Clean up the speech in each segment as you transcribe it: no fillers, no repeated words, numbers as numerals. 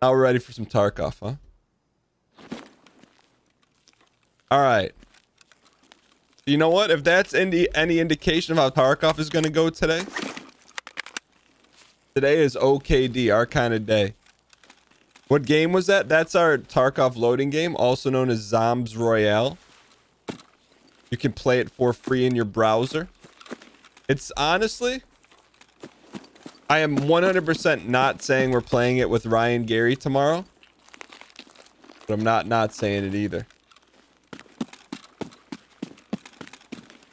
Now we're ready for some Tarkov, huh? All right. You know what? If that's any indication of how Tarkov is going to go today, today is OKD, our kind of day. What game was that? That's our Tarkov loading game, also known as Zombs Royale. You can play it for free in your browser. It's honestly, I am 100% not saying we're playing it with Ryan Gary tomorrow, but I'm not saying it either.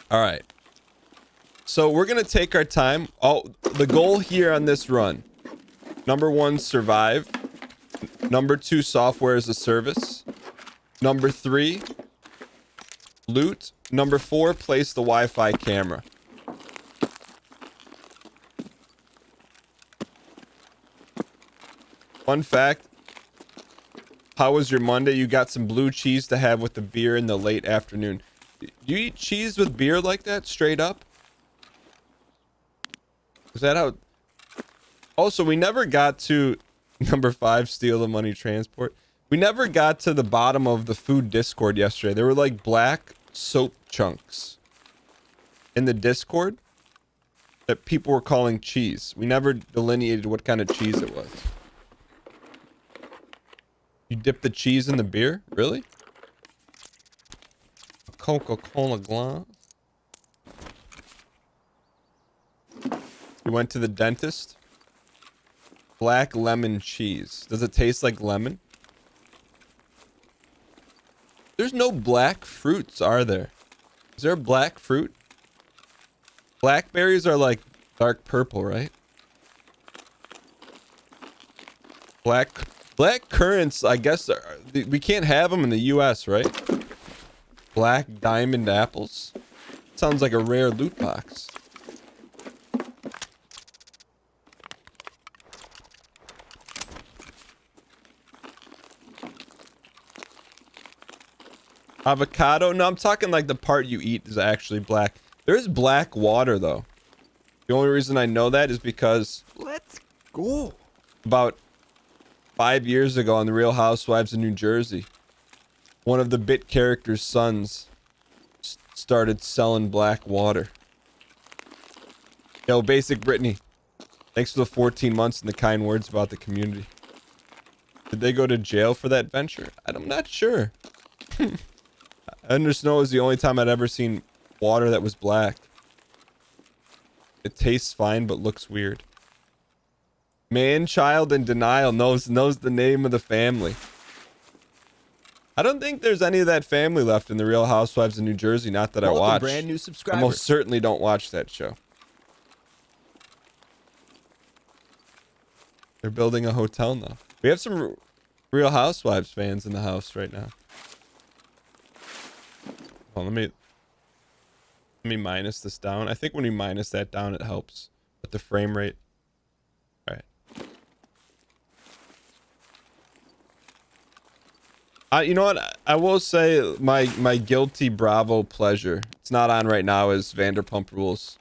All right. So we're going to take our time. The goal here on this run, number 1, survive. Number 2, software as a service. Number 3, loot. Number 4, place the Wi-Fi camera. Fun fact. How was your Monday? You got some blue cheese to have with the beer in the late afternoon. Do you eat cheese with beer like that, straight up? Is that how... Also, we never got to... Number 5, steal the money transport. We never got to the bottom of the food Discord yesterday. There were like black soap chunks in the Discord that people were calling cheese. We never delineated what kind of cheese it was. You dip the cheese in the beer? Really? A Coca-Cola glass? You went to the dentist? Black lemon cheese. Does it taste like lemon? There's no black fruits, are there? Is there a black fruit? Blackberries are like dark purple, right? Black currants, I guess, we can't have them in the US, right? Black diamond apples. Sounds like a rare loot box. Avocado? No, I'm talking like the part you eat is actually black. There's black water, though. The only reason I know that is because... Let's go. About 5 years ago on The Real Housewives of New Jersey, one of the bit character's sons started selling black water. Yo, Basic Brittany. Thanks for the 14 months and the kind words about the community. Did they go to jail for that venture? I'm not sure. Under Snow is the only time I'd ever seen water that was black. It tastes fine but looks weird. Man, child, in denial knows the name of the family. I don't think there's any of that family left in The Real Housewives of New Jersey. Not that I watch. Brand new subscriber. I most certainly don't watch that show. They're building a hotel now. We have some Real Housewives fans in the house right now. Well, let me minus this down. I think when you minus that down, it helps with the frame rate. All right. You know what? I will say my guilty Bravo pleasure. It's not on right now. Is Vanderpump Rules.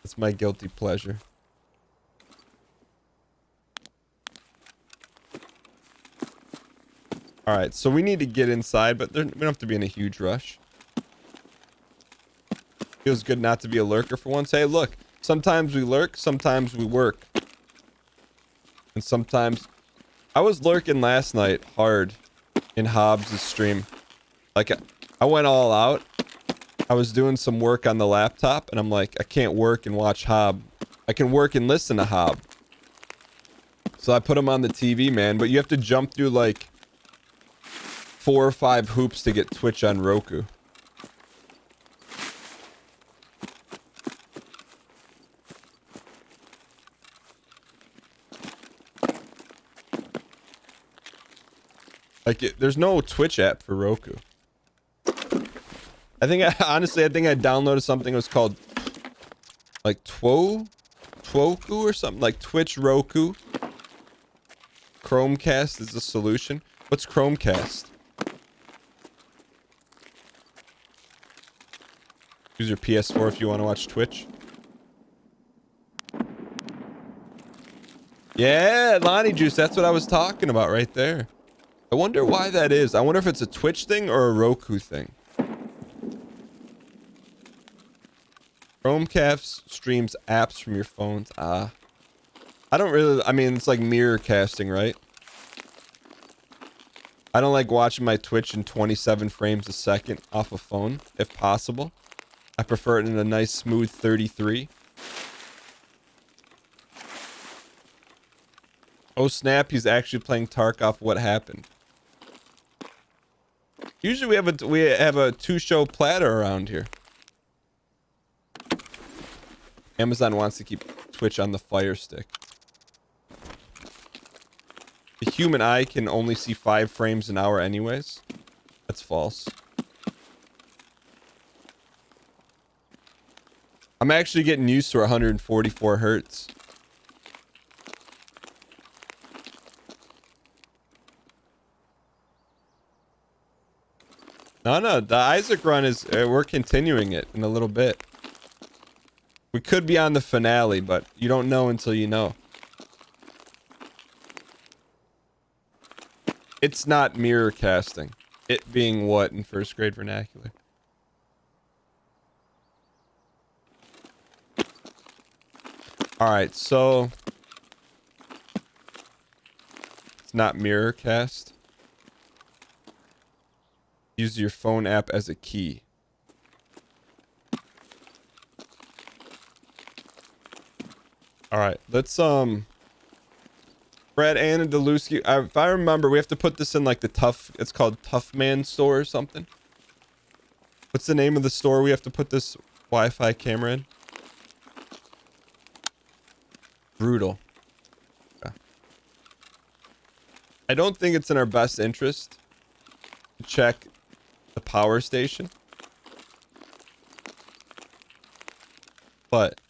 It's my guilty pleasure. All right, so we need to get inside, but we don't have to be in a huge rush. Feels good not to be a lurker for once. Hey, look, sometimes we lurk, sometimes we work. And sometimes... I was lurking last night hard in Hobbs' stream. Like, I went all out. I was doing some work on the laptop, and I'm like, I can't work and watch Hob. I can work and listen to Hob. So I put him on the TV, man, but you have to jump through, like... 4 or 5 hoops to get Twitch on Roku. Like, there's no Twitch app for Roku. Honestly, I think I downloaded something that was called like Twoku or something, like Twitch Roku. Chromecast is the solution. What's Chromecast? Use your PS4 if you want to watch Twitch. Yeah, Lonnie Juice. That's what I was talking about right there. I wonder why that is. I wonder if it's a Twitch thing or a Roku thing. Chromecast streams apps from your phones. I don't really, I mean, it's like mirror casting, right? I don't like watching my Twitch in 27 frames a second off a phone, if possible. I prefer it in a nice smooth 33. Oh snap, he's actually playing Tarkov. What happened? Usually we have a 2-show platter around here. Amazon wants to keep Twitch on the Fire Stick. The human eye can only see 5 frames an hour anyways. That's false. I'm actually getting used to 144 hertz. No, the Isaac run is, we're continuing it in a little bit. We could be on the finale, but you don't know until you know. It's not mirror casting. It being what in first grade vernacular? Alright, so... It's not mirror cast. Use your phone app as a key. Alright, let's Brad Anna Deluski. If I remember, we have to put this in like the tough, it's called Tough Man store or something. What's the name of the store we have to put this Wi-Fi camera in? Brutal. Okay. I don't think it's in our best interest to check the power station. But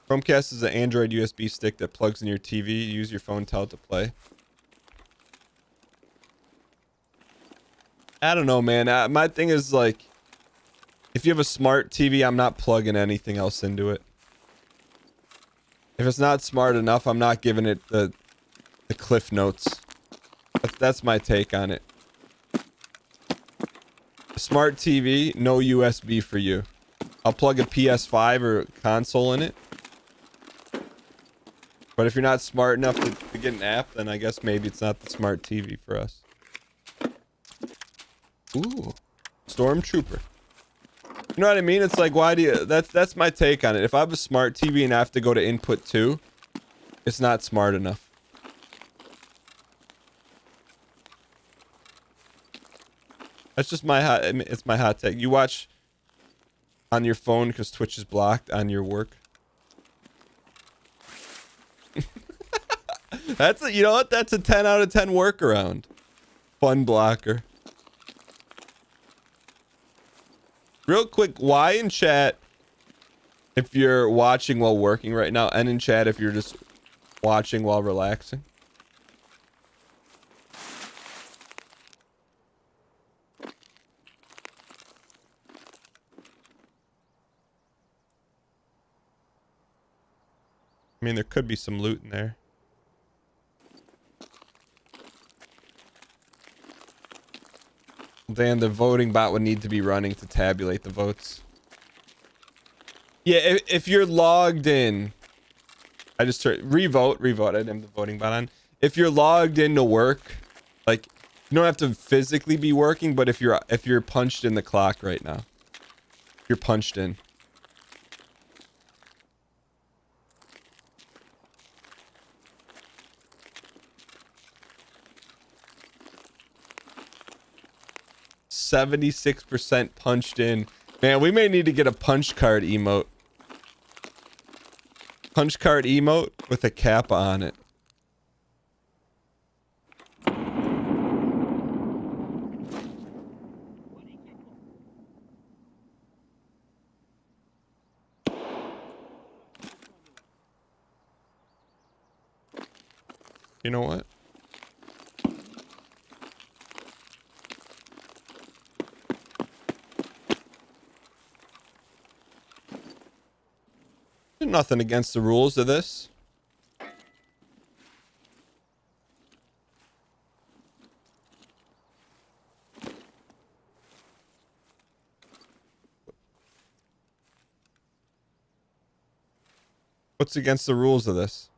Chromecast is an Android USB stick that plugs in your TV. Use your phone, tell it to play. I don't know, man. My thing is like, if you have a smart TV, I'm not plugging anything else into it. If it's not smart enough, I'm not giving it the cliff notes. That's my take on it. A smart TV, no USB for you. I'll plug a PS5 or console in it. But if you're not smart enough to get an app, then I guess maybe it's not the smart TV for us. Ooh, Stormtrooper. You know what I mean? It's like, why do you... That's my take on it. If I have a smart TV and I have to go to input 2, it's not smart enough. That's just my hot... It's my hot take. You watch on your phone because Twitch is blocked on your work. That's a, you know what? That's a 10 out of 10 workaround. Fun blocker. Real quick, why in chat if you're watching while working right now, and in chat if you're just watching while relaxing? I mean, there could be some loot in there. Then the voting bot would need to be running to tabulate the votes. Yeah, if you're logged in, I just revote. I didn't have the voting bot on. If you're logged in to work, like you don't have to physically be working, but if you're punched in the clock right now, you're punched in. %76% punched in. Man, we may need to get a punch card emote. Punch card emote with a kappa on it. You know what? nothing against the rules of this. What's against the rules of this?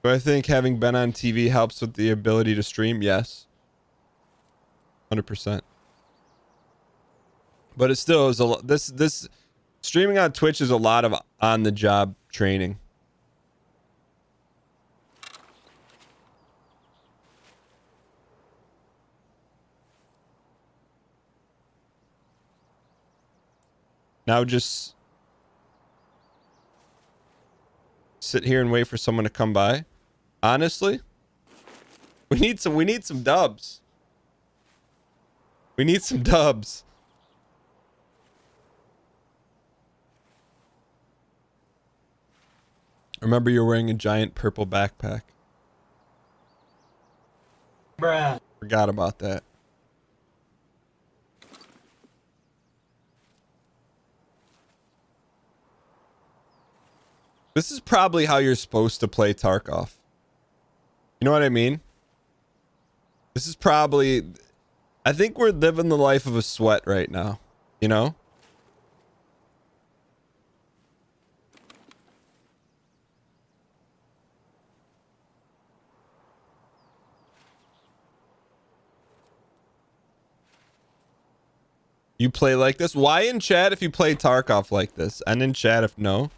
Do I think having been on TV helps with the ability to stream? Yes. 100%. But it still is a lot. This streaming on Twitch is a lot of on the job training. Now just sit here and wait for someone to come by. Honestly, we need some dubs. We need some dubs. Remember, you're wearing a giant purple backpack. Bruh. Forgot about that. This is probably how you're supposed to play Tarkov. You know what I mean? This is probably... I think we're living the life of a sweat right now. You know? You play like this? Why in chat if you play Tarkov like this? And in chat if no?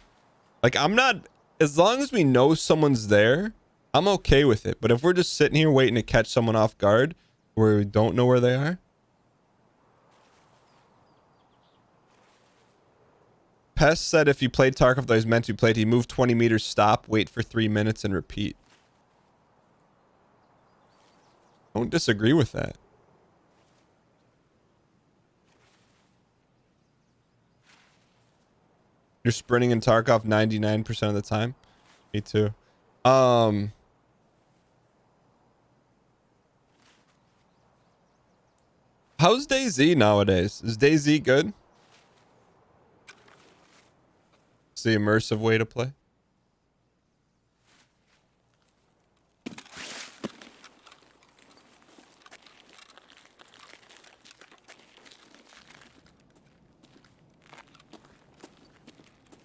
Like, I'm not... As long as we know someone's there, I'm okay with it. But if we're just sitting here waiting to catch someone off guard where we don't know where they are... Pest said if you played Tarkov that was meant to be played, he moved 20 meters, stop, wait for 3 minutes, and repeat. I don't disagree with that. You're sprinting in Tarkov 99% of the time. Me too. How's DayZ nowadays? Is DayZ good? It's the immersive way to play.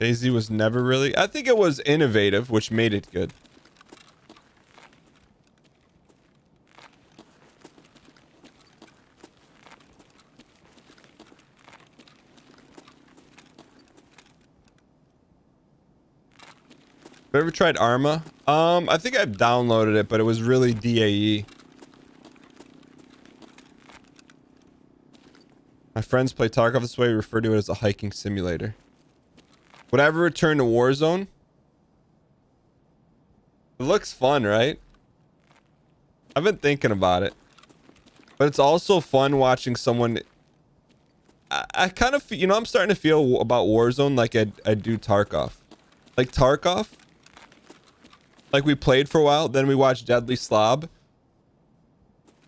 DayZ was never really... I think it was innovative, which made it good. Have you ever tried Arma? I think I've downloaded it, but it was really DAE. My friends play Tarkov this way, refer to it as a hiking simulator. Would I ever return to Warzone? It looks fun, right? I've been thinking about it. But it's also fun watching someone... I kind of... You know, I'm starting to feel about Warzone like I do Tarkov. Like Tarkov? Like we played for a while, then we watched Deadly Slob.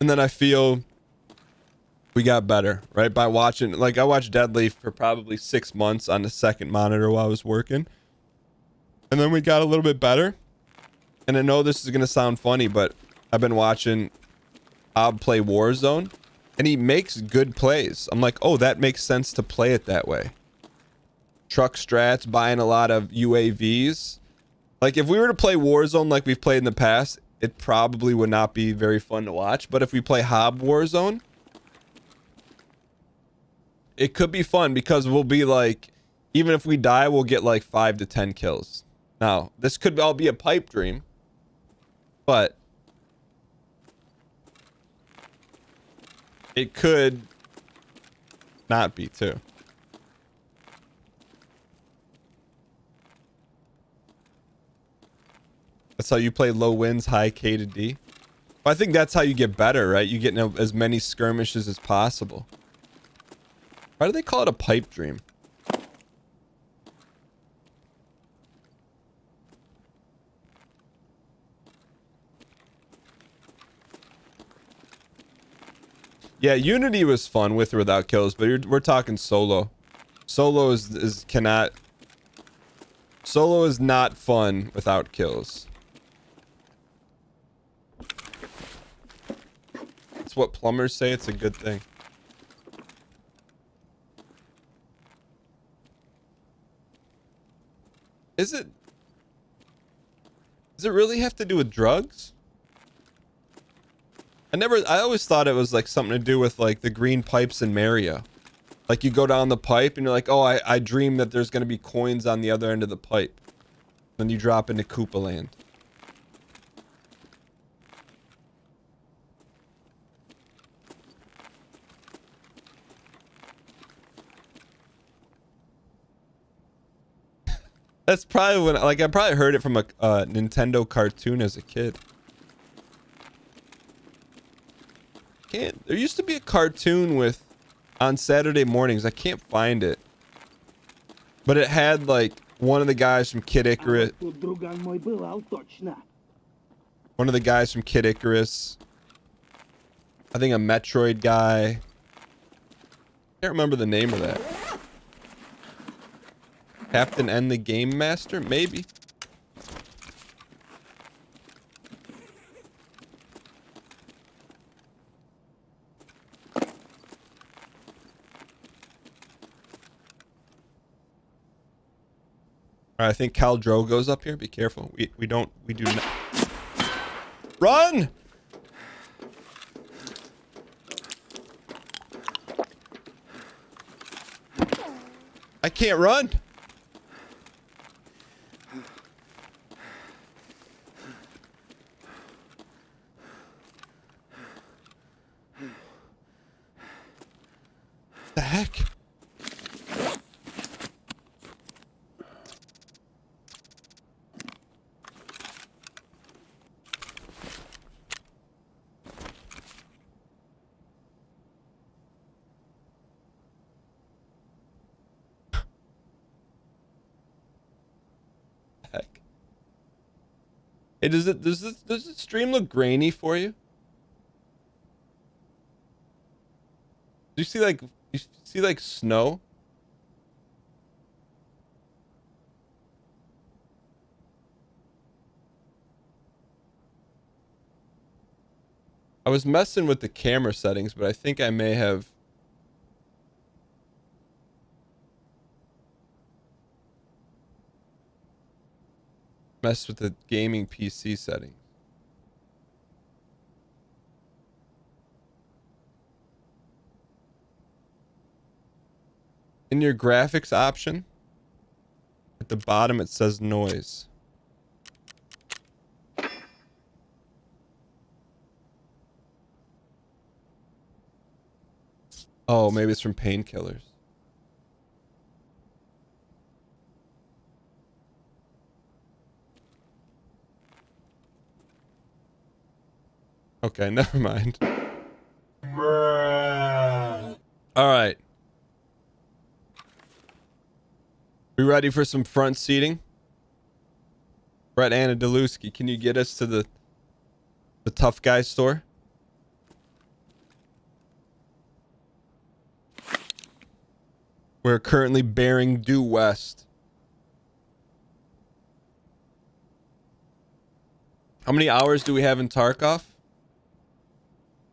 And then I feel... we got better, right? By watching... Like, I watched Deadly for probably 6 months on the second monitor while I was working. And then we got a little bit better. And I know this is going to sound funny, but I've been watching Ob play Warzone. And he makes good plays. I'm like, oh, that makes sense to play it that way. Truck strats, buying a lot of UAVs. Like, if we were to play Warzone like we've played in the past, it probably would not be very fun to watch. But if we play Hob Warzone... it could be fun because we'll be like, even if we die, we'll get like 5 to 10 kills. Now, this could all be a pipe dream, but it could not be too. That's how you play low wins, high K to D. I think that's how you get better, right? You get as many skirmishes as possible. Why do they call it a pipe dream? Yeah, Unity was fun with or without kills, but we're talking solo. Solo is not fun without kills. That's what plumbers say. It's a good thing. Does it really have to do with drugs? I always thought it was like something to do with like the green pipes in Mario. Like you go down the pipe and you're like, oh, I dream that there's going to be coins on the other end of the pipe. Then you drop into Koopa Land. That's probably when, like, I probably heard it from a Nintendo cartoon as a kid. There used to be a cartoon with, on Saturday mornings, I can't find it. But it had, like, one of the guys from Kid Icarus. One of the guys from Kid Icarus. I think a Metroid guy. Can't remember the name of that. Captain N the Game Master? Maybe. Alright, I think Khal Drogo's up here. Be careful. We do not. Run! I can't run. The heck? Heck. Hey, does this stream look grainy for you? Do you see like snow? I was messing with the camera settings, but I think I may have messed with the gaming PC settings. In your graphics option, at the bottom it says noise. Oh, maybe it's from painkillers. Okay, never mind. All right. We ready for some front seating? Brett Anadoluski, can you get us to the tough guy store? We're currently bearing due west. How many hours do we have in Tarkov?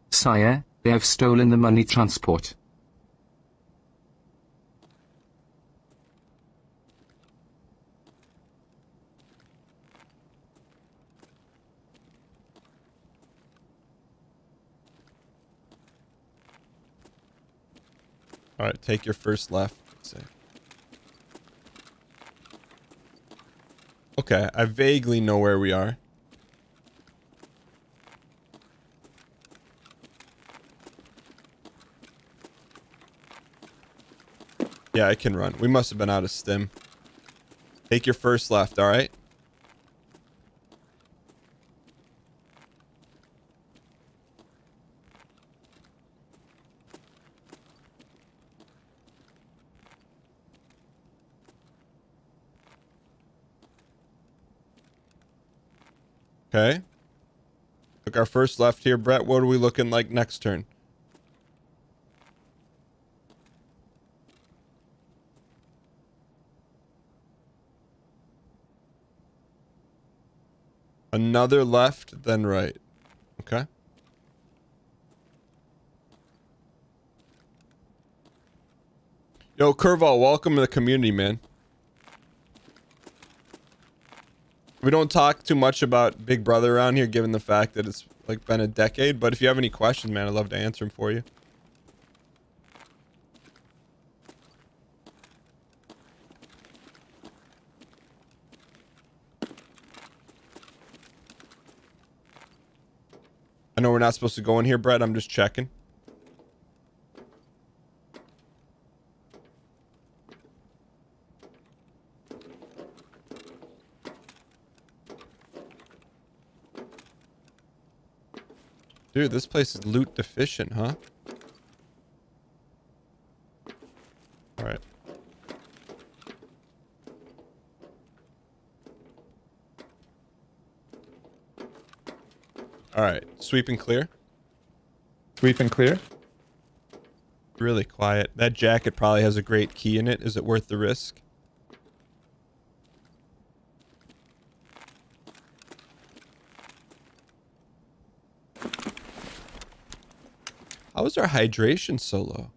Sire, they have stolen the money transport. All right, take your first left. Let's see. Okay, I vaguely know where we are. Yeah, I can run. We must have been out of stim. Take your first left, all right? Okay. Took our first left here, Brett. What are we looking like next turn? Another left, then right. Okay. Yo, Curval, welcome to the community, man. We don't talk too much about Big Brother around here, given the fact that it's like been a decade. But if you have any questions, man, I'd love to answer them for you. I know we're not supposed to go in here, Brett. I'm just checking. Dude, this place is loot deficient, huh? Alright. Alright, sweep and clear. Sweep and clear. Really quiet. That jacket probably has a great key in it. Is it worth the risk? How is our hydration so low?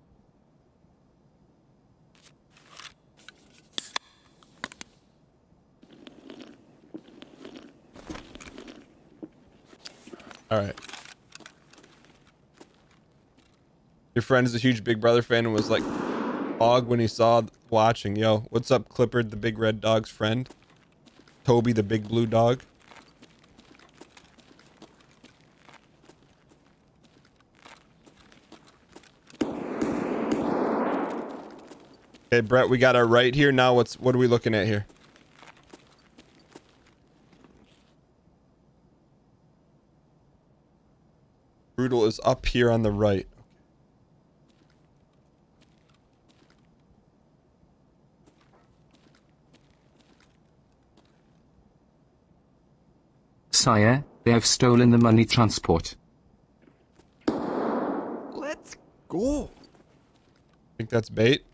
All right. Your friend is a huge Big Brother fan and was like, dog when he saw watching. Yo, what's up, Clippard, the big red dog's friend? Toby, the big blue dog. Okay, Brett, we got our right here. Now what are we looking at here? Brutal is up here on the right. Sire, they have stolen the money transport. Let's go. Think that's bait?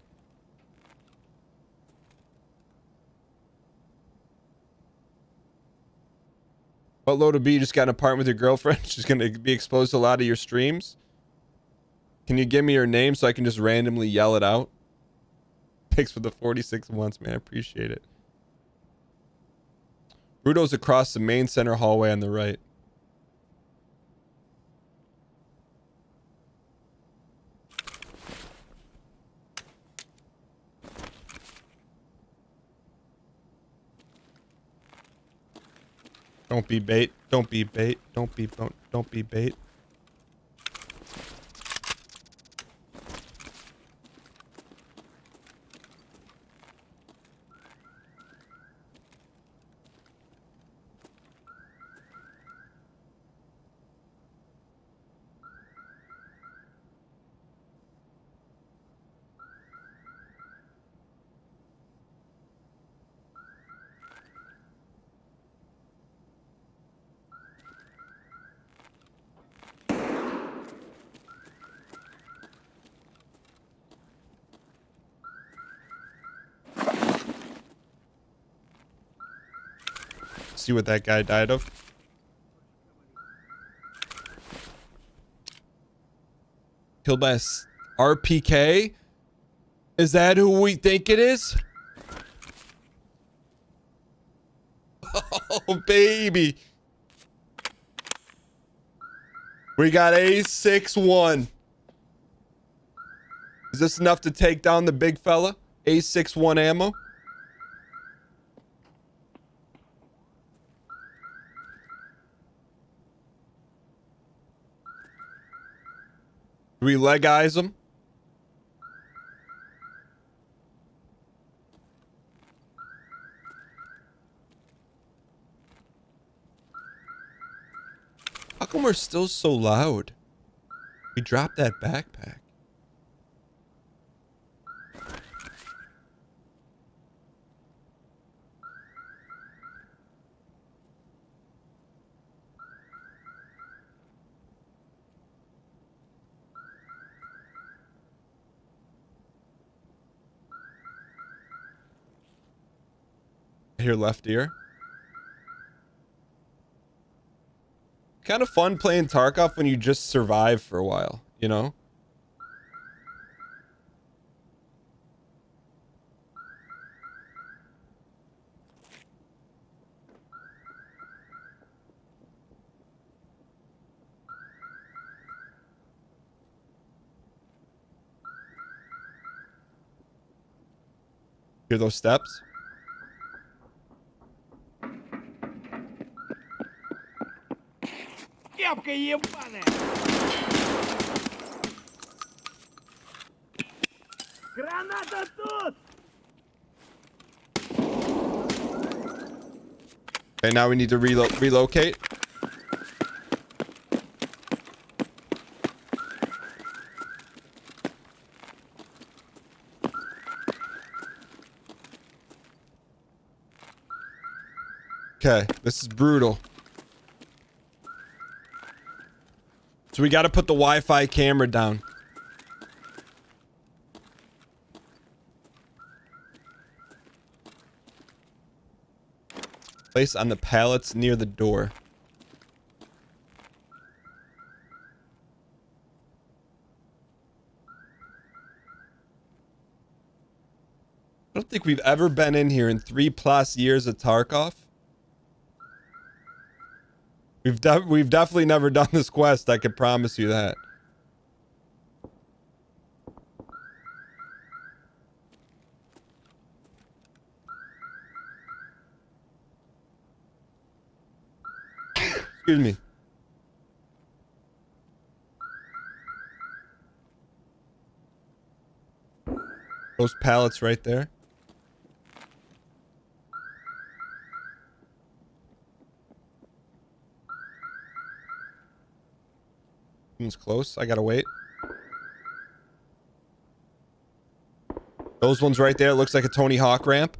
What load of B? You just got an apartment with your girlfriend? She's gonna be exposed to a lot of your streams? Can you give me her name so I can just randomly yell it out? Thanks for the 46 months, man. I appreciate it. Rudo's across the main center hallway on the right. Don't be bait. Don't be bait. Don't be bait. See what that guy died of. Killed by a RPK? Is that who we think it is? Oh, baby. We got A61. Is this enough to take down the big fella? A61 ammo? Do we leg eyes him? How come we're still so loud? We dropped that backpack. I hear left ear. Kind of fun playing Tarkov when you just survive for a while, you know? Hear those steps? Кепка ебаная! Граната тут! Okay, now we need to relocate. Okay, this is brutal. So we got to put the Wi-Fi camera down. Place on the pallets near the door. I don't think we've ever been in here in 3+ years of Tarkov. We've definitely never done this quest, I can promise you that. Excuse me. Those pallets right there. Someone's close. I gotta wait. Those ones right there. It looks like a Tony Hawk ramp.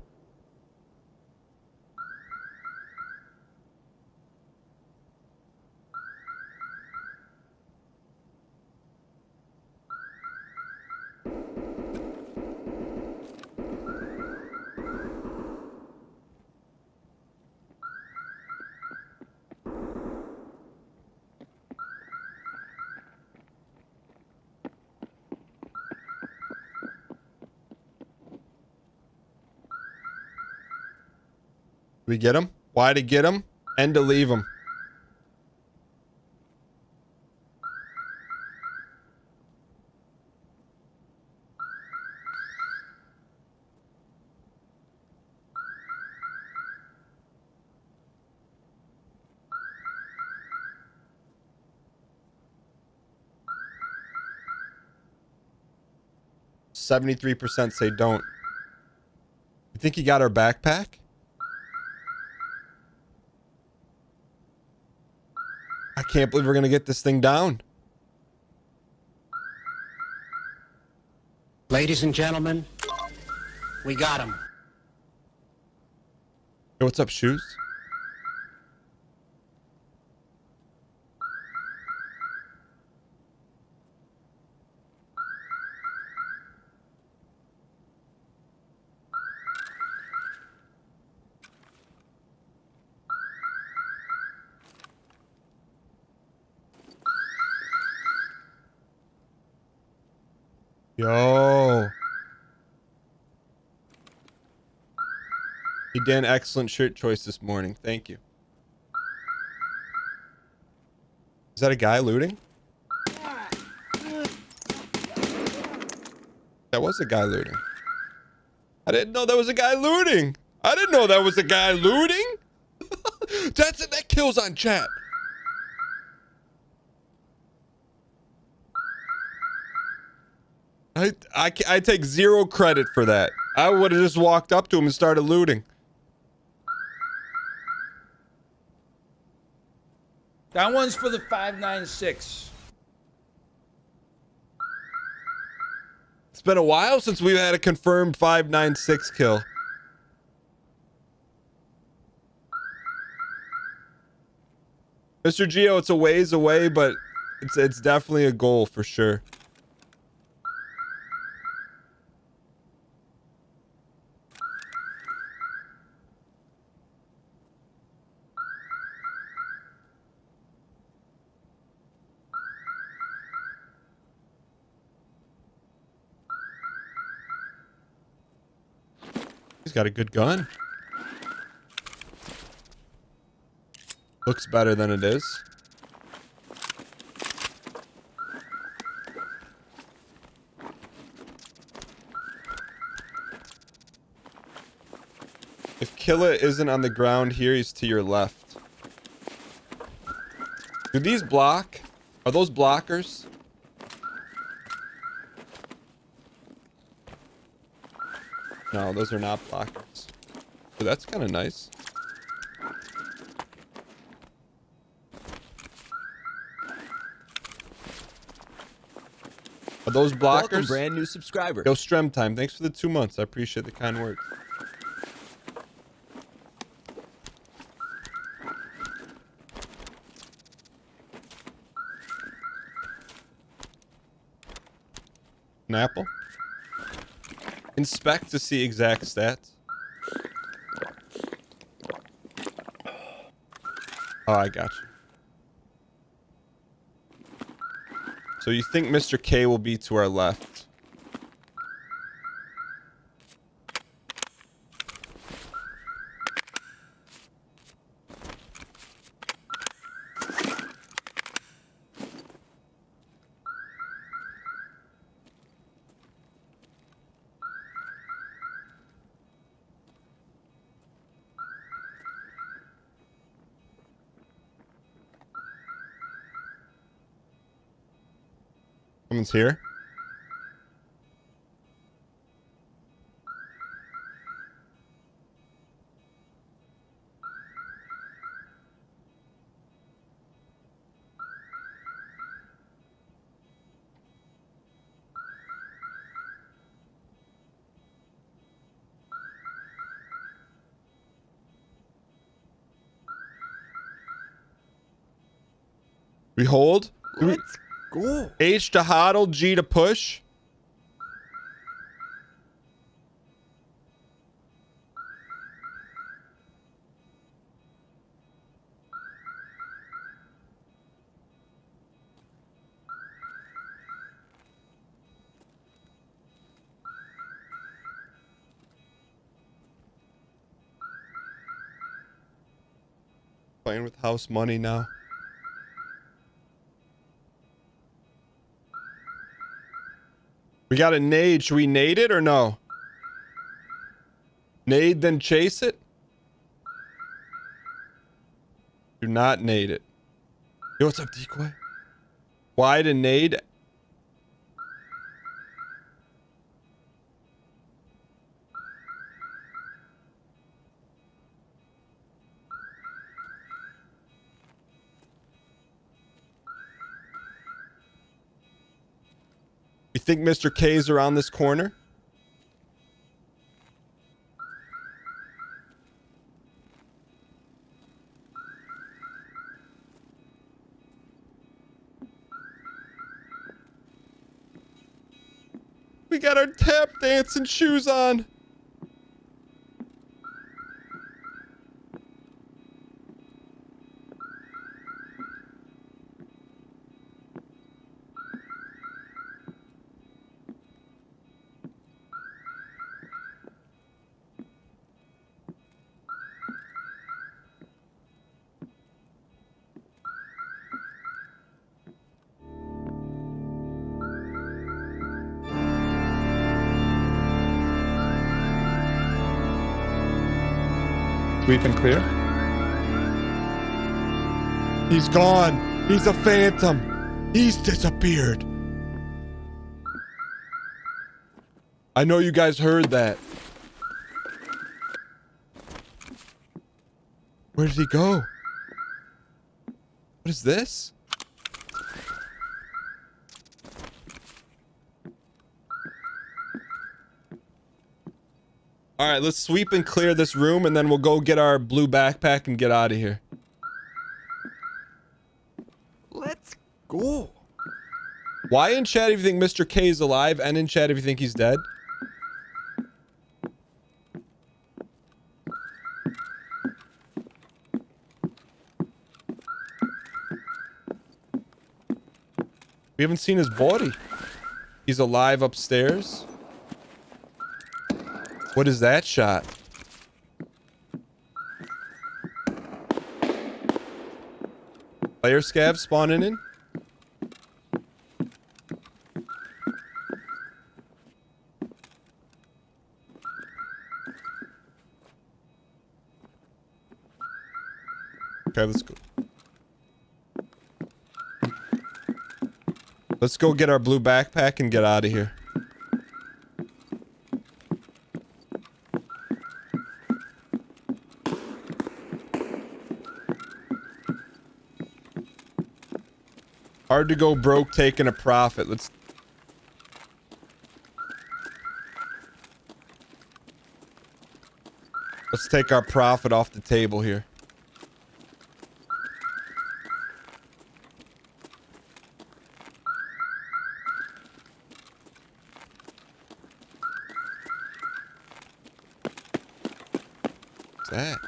We get him? Why to get him? And to leave him. %73% say don't. You think he got our backpack? I can't believe we're gonna get this thing down. Ladies and gentlemen, we got him. Hey, what's up, Shoes? Yo. Hey, Dan, excellent shirt choice this morning. Thank you. Is that a guy looting? That was a guy looting. I didn't know that was a guy looting. I didn't know that was a guy looting. That's it. That kills on chat. I take zero credit for that. I would have just walked up to him and started looting. That one's for the 596. It's been a while since we've had a confirmed 596 kill. Mr. Geo, it's a ways away, but it's definitely a goal for sure. He's got a good gun. Looks better than it is. If Killa isn't on the ground here, he's to your left. Do these block? Are those blockers? No, those are not blockers. So that's kind of nice. Are those blockers? Welcome, brand new subscriber. Yo, Strem Time, thanks for the 2 months. I appreciate the kind words. An apple? Inspect to see exact stats. Oh, I got you. So you think Mr. K will be to our left? Someone's here. We hold. Let's go. H to hodl, G to push. Playing with house money now. We got a nade. Should we nade it or no? Nade, then chase it? Do not nade it. Yo, what's up, decoy? Wide and nade. You think Mr. K's around this corner? We got our tap dancing shoes on. Sweep and clear. He's gone. He's a phantom. He's disappeared. I know you guys heard that. Where did he go? What is this? All right, let's sweep and clear this room, and then we'll go get our blue backpack and get out of here. Let's go. Why in chat if you think Mr. K is alive, and in chat if you think he's dead? We haven't seen his body. He's alive upstairs. What is that shot? Player scavs spawning in. Okay, let's go. Let's go get our blue backpack and get out of here. Hard to go broke taking a profit. Let's take our profit off the table here. What's that?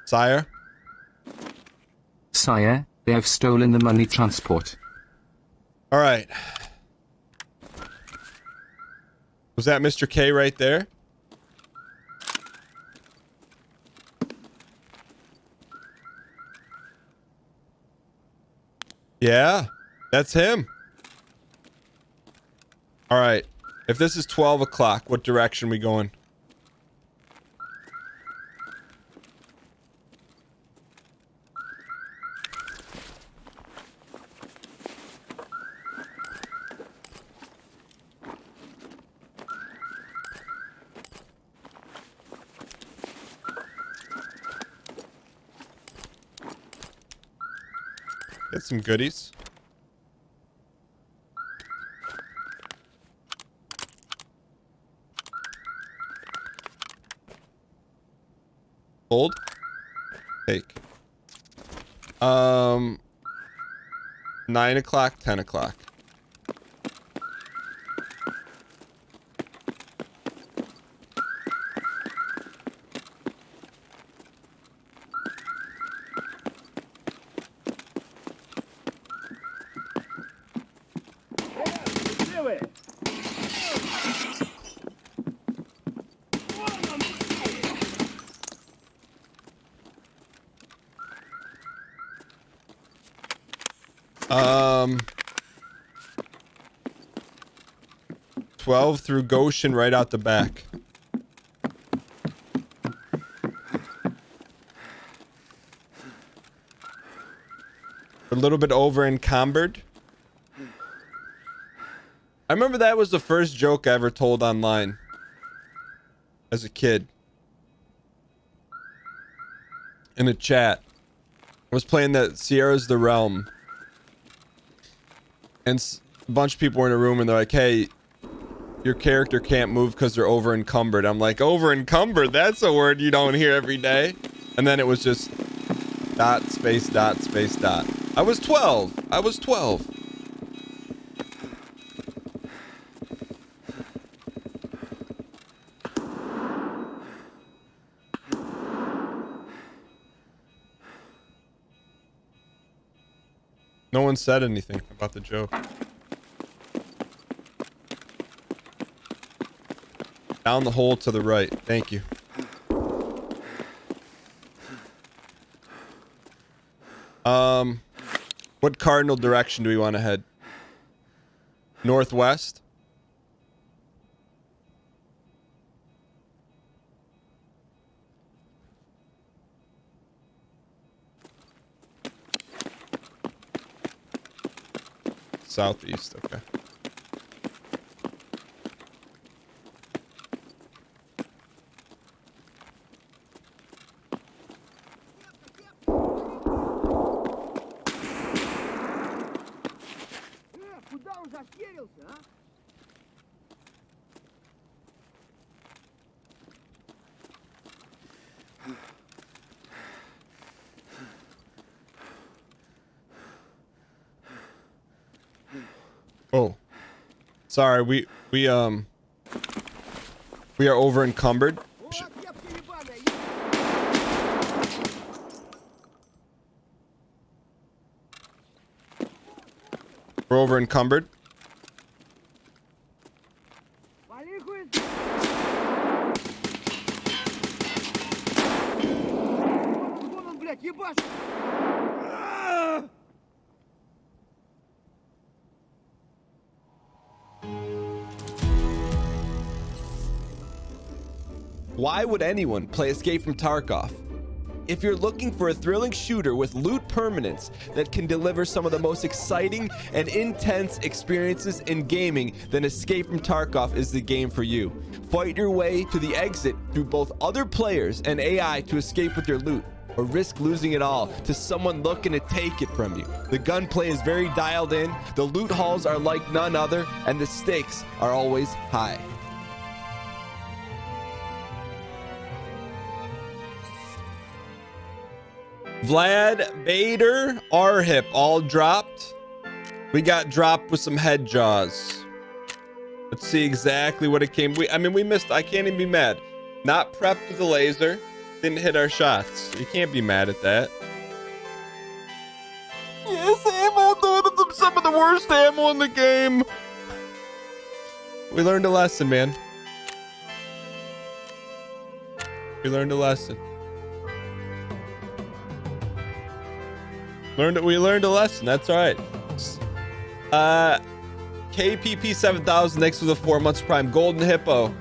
Sire? Sire, they have stolen the money transport. All right. Was that Mr. K right there? Yeah, that's him. All right. If this is 12 o'clock, what direction we going? Get some goodies. Gold. Take. 9 o'clock, 10 o'clock. Do it. Um, 12 through Goshen right out the back. A little bit over encumbered. I remember that was the first joke I ever told online as a kid. In a chat. I was playing that Sierra's the Realm. And a bunch of people were in a room and they're like, hey, your character can't move because they're over encumbered. I'm like, over encumbered? That's a word you don't hear every day. And then it was just dot, space, dot, space, dot. I was 12. I was 12. No one said anything about the joke. Down the hole to the right. Thank you. What cardinal direction do we want to head? Northwest? Southeast, okay. Куда он зашкерился, а? Oh. Sorry, we are over encumbered. Вот кепка ебаная. We're over encumbered. Вали хуй. Why would anyone play Escape from Tarkov? If you're looking for a thrilling shooter with loot permanence that can deliver some of the most exciting and intense experiences in gaming, then Escape from Tarkov is the game for you. Fight your way to the exit through both other players and AI to escape with your loot, or risk losing it all to someone looking to take it from you. The gunplay is very dialed in, the loot halls are like none other, and the stakes are always high. Vlad, Bader, R-Hip all dropped. We got dropped with some head jaws. Let's see exactly what it came. We missed. I can't even be mad. Not prepped with the laser. Didn't hit our shots. You can't be mad at that. Yes, ammo. Some of the worst ammo in the game. We learned a lesson, man. We learned a lesson. We learned a lesson. That's all right. KPP 7000 next to the 4 months prime. Golden Hippo.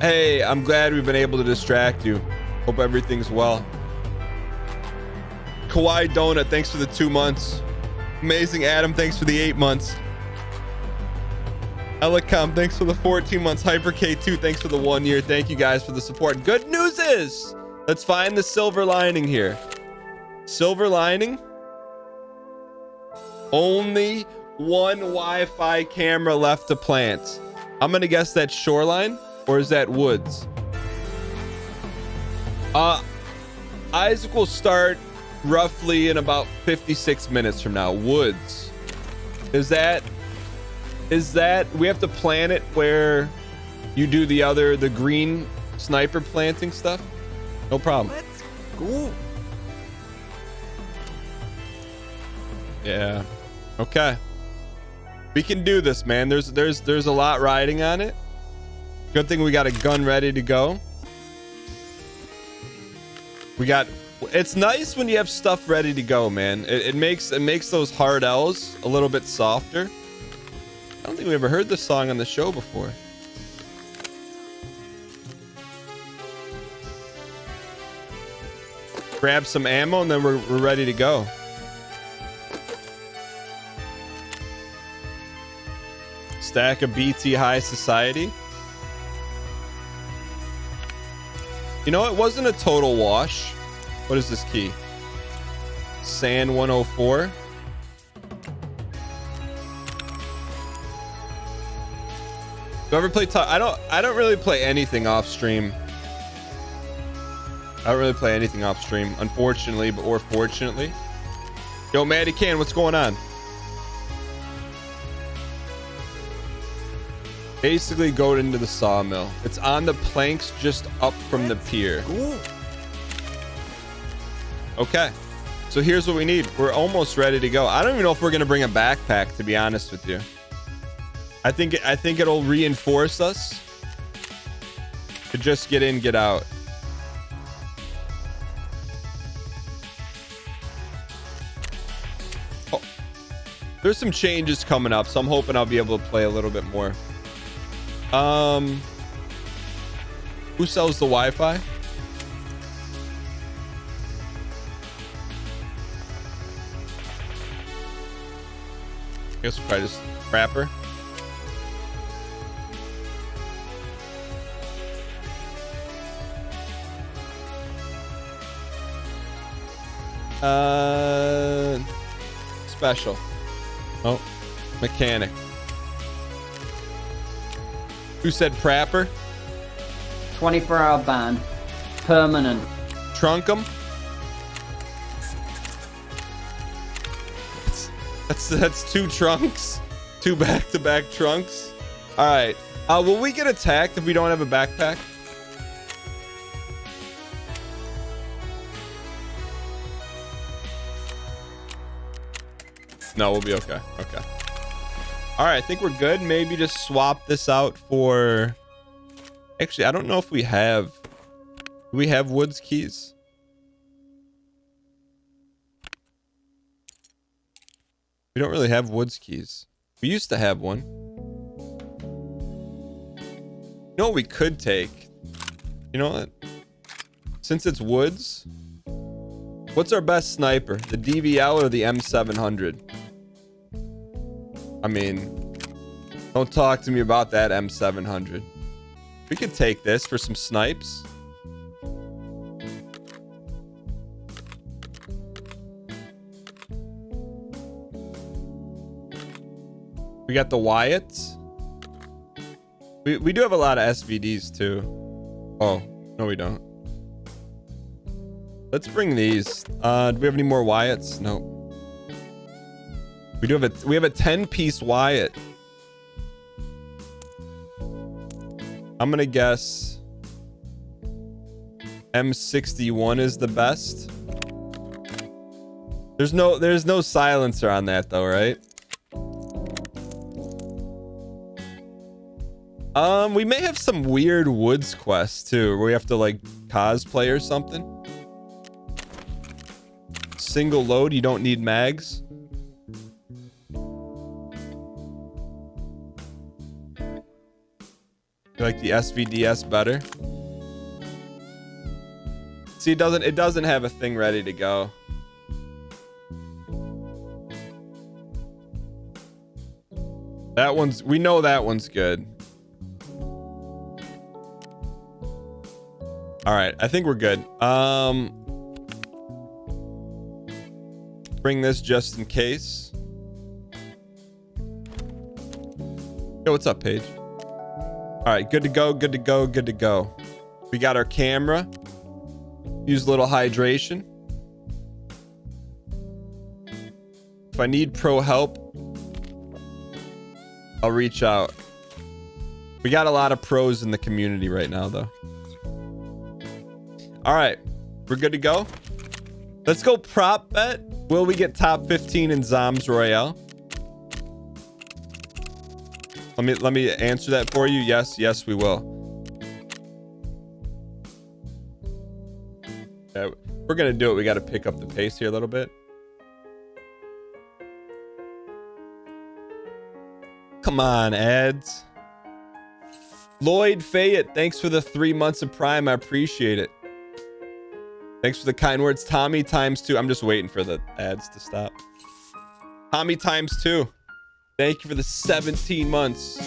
Hey, I'm glad we've been able to distract you. Hope everything's well. Kawaii Donut, thanks for the 2 months. Amazing Adam, thanks for the 8 months. Elicom, thanks for the 14 months. Hyper K2, thanks for the 1 year. Thank you guys for the support. Good news is, let's find the silver lining here. Silver lining. Only one Wi-Fi camera left to plant. I'm gonna guess that's shoreline, or is that woods? Isaac will start roughly in about 56 minutes from now. Woods. Is that we have to plant it where you do the green sniper planting stuff? No problem. Let's go. Yeah. Okay. We can do this, man. There's a lot riding on it. Good thing we got a gun ready to go. It's nice when you have stuff ready to go, man. It makes those hard L's a little bit softer. I don't think we ever heard this song on the show before. Grab some ammo and then we're ready to go. Stack of BT High Society. You know, it wasn't a total wash. What is this key? Sand 104. Do I ever play I don't really play anything off stream. I don't really play anything off stream, unfortunately, or fortunately. Yo, Maddie Can, what's going on? Basically go into the sawmill. It's on the planks just up from the pier. Okay, so here's what we need. We're almost ready to go. I don't even know if we're gonna bring a backpack, to be honest with you. I think it'll reinforce us to just get in, get out. Oh, there's some changes coming up, so I'm hoping I'll be able to play a little bit more. Who sells the Wi-Fi? I guess we'll probably just Crapper. Special. Oh, mechanic. Who said Prapper? 24-hour ban. Permanent. Trunk 'em. That's 2 trunks. 2 back-to-back trunks. All right. Will we get attacked if we don't have a backpack? No, we'll be okay. Okay. All right, I think we're good. Maybe just swap this out for... Actually, I don't know if we have... Do we have Woods keys? We don't really have woods keys. We used to have one. You know what we could take? You know what? Since it's woods, what's our best sniper? The DVL or the M700? I mean, don't talk to me about that M700. We could take this for some snipes. We got the Wyatts. We do have a lot of SVDs too. Oh, no we don't. Let's bring these. Do we have any more Wyatts? Nope. We have a 10-piece Wyatt. I'm gonna guess M61 is the best. There's no silencer on that though, right? We may have some weird woods quests too, where we have to like cosplay or something. Single load, you don't need mags. You like the SVDS better? See, it doesn't have a thing ready to go. We know that one's good. All right, I think we're good. Bring this just in case. Yo, what's up, Paige? All right, good to go, good to go, good to go. We got our camera. Use a little hydration. If I need pro help, I'll reach out. We got a lot of pros in the community right now, though. All right, we're good to go. Let's go prop bet. Will we get top 15 in Zombs Royale? Let me answer that for you. Yes, we will. Yeah, we're gonna do it. We got to pick up the pace here a little bit. Come on, ads. Lloyd Fayette, thanks for the 3 months of Prime. I appreciate it. Thanks for the kind words. Tommy ×2. I'm just waiting for the ads to stop. Tommy ×2. Thank you for the 17 months.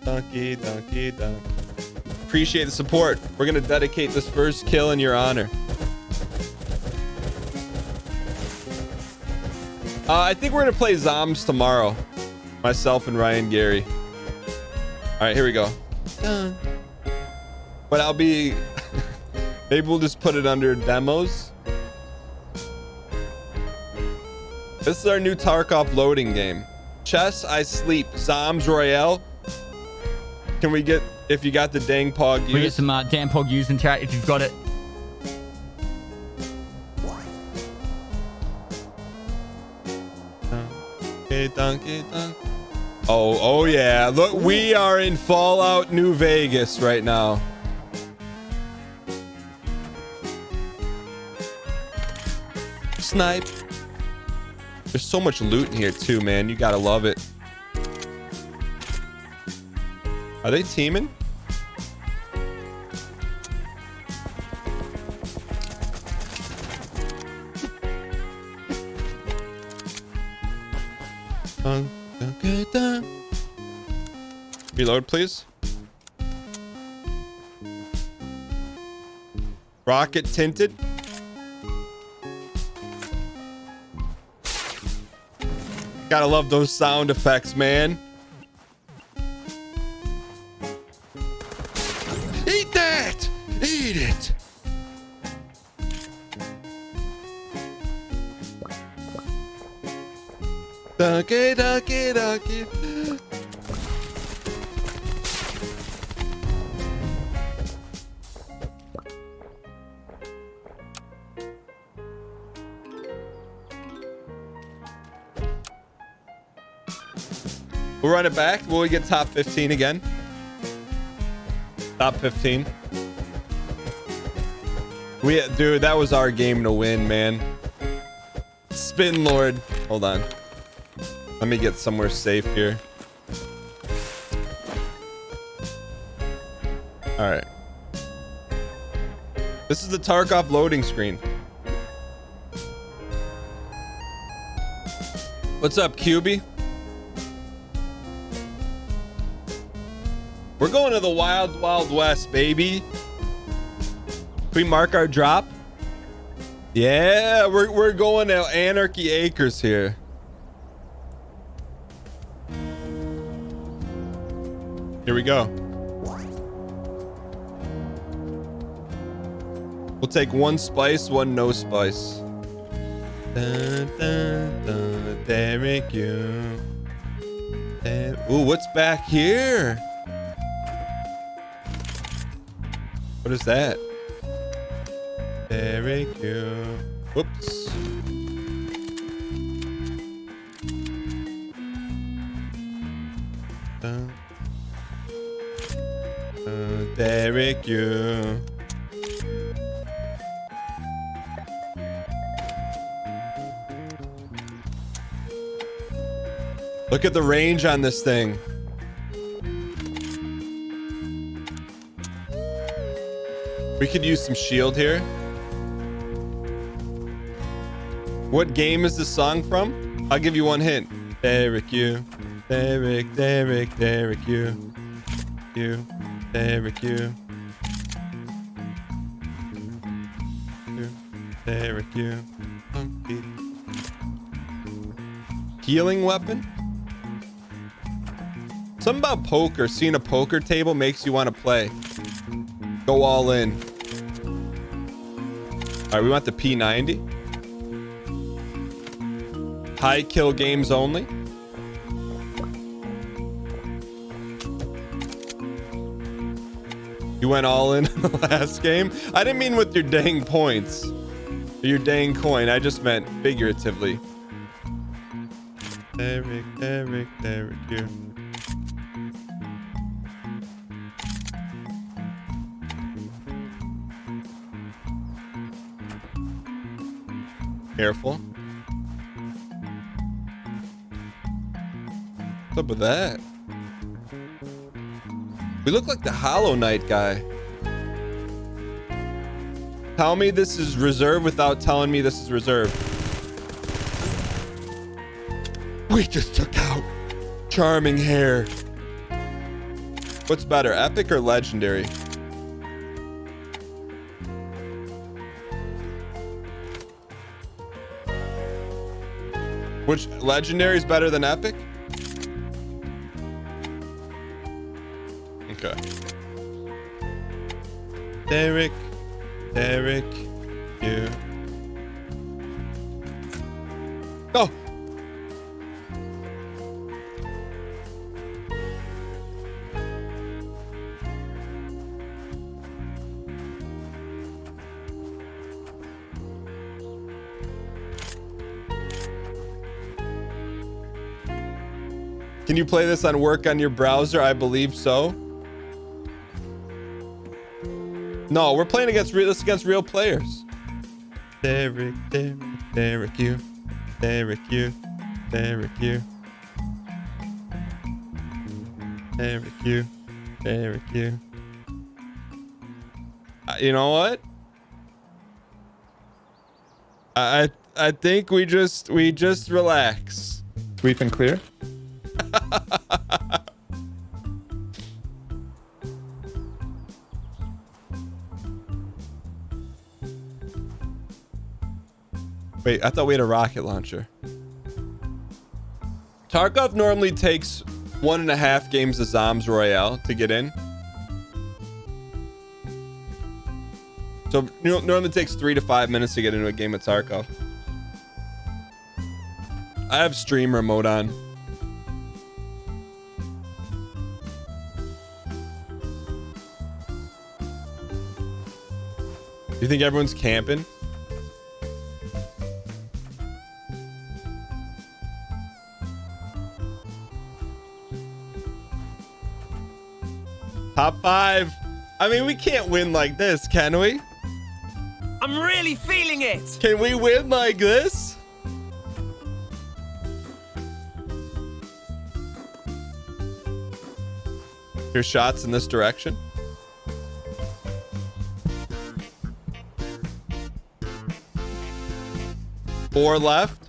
Donkey. Appreciate the support. We're going to dedicate this first kill in your honor. I think we're going to play Zombs tomorrow. Myself and Ryan Gary. All right, here we go. But I'll be... Maybe we'll just put it under demos. This is our new Tarkov loading game. Chess, I sleep. Zombs Royale. Can we get, if you got the dang pog use? We get some damn pog use in chat if you've got it. Oh yeah. Look, we are in Fallout New Vegas right now. Snipe. There's so much loot in here too, man. You gotta love it. Are they teaming? Reload, please. Rocket tinted. Gotta love those sound effects, man. Eat that! Eat it! Ducky. We'll run it back. Will we get top 15 again? Top 15. Dude, that was our game to win, man. Spin Lord. Hold on. Let me get somewhere safe here. All right. This is the Tarkov loading screen. What's up, QB? We're going to the wild, wild west, baby. Can we mark our drop? Yeah, we're going to Anarchy Acres here. Here we go. We'll take one spice, one no spice. Dun, dun, dun, Derek, you. Ooh, what's back here? What is that? Derek, you. Whoops. Derek, you. Look at the range on this thing. We could use some shield here. What game is this song from? I'll give you one hint. Derek, you. Derek, Derek, Derek, you. You. Derek, you. You. Derek, you. Funky. Healing weapon? Something about poker. Seeing a poker table makes you want to play. Go all in. All right, we want the P90. High kill games only. You went all in the last game. I didn't mean with your dang points. Or your dang coin. I just meant figuratively. Derek, Derek, Derek, you. Careful. What's up with that? We look like the Hollow Knight guy. Tell me this is reserve without telling me this is reserve. We just took out Charming Hair. What's better, epic or legendary? Which legendary is better than epic? Okay. Derek, Derek, you. Go. Can you play this on work on your browser? I believe so. No, we're playing against real players. Derek, Derek, Derek, you. Derek, you. Derek, you. Derek, you. Derek, you. You know what? I think we just relax. Sweep and clear. Wait, I thought we had a rocket launcher. Tarkov normally takes 1.5 games of Zombs Royale to get in. So normally takes 3 to 5 minutes to get into a game of Tarkov. I have streamer mode on. You think everyone's camping? Top 5. I mean, we can't win like this, can we? I'm really feeling it. Can we win like this? Hear shots in this direction. Four left.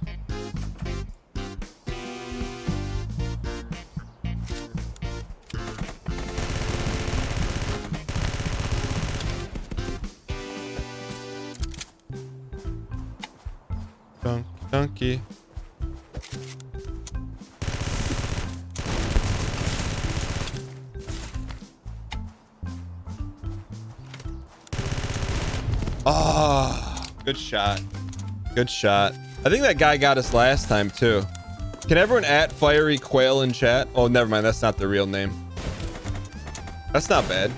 Donkey. Oh, good shot. Good shot. I think that guy got us last time too. Can everyone at Fiery Quail in chat? Oh, never mind. That's not the real name. That's not bad.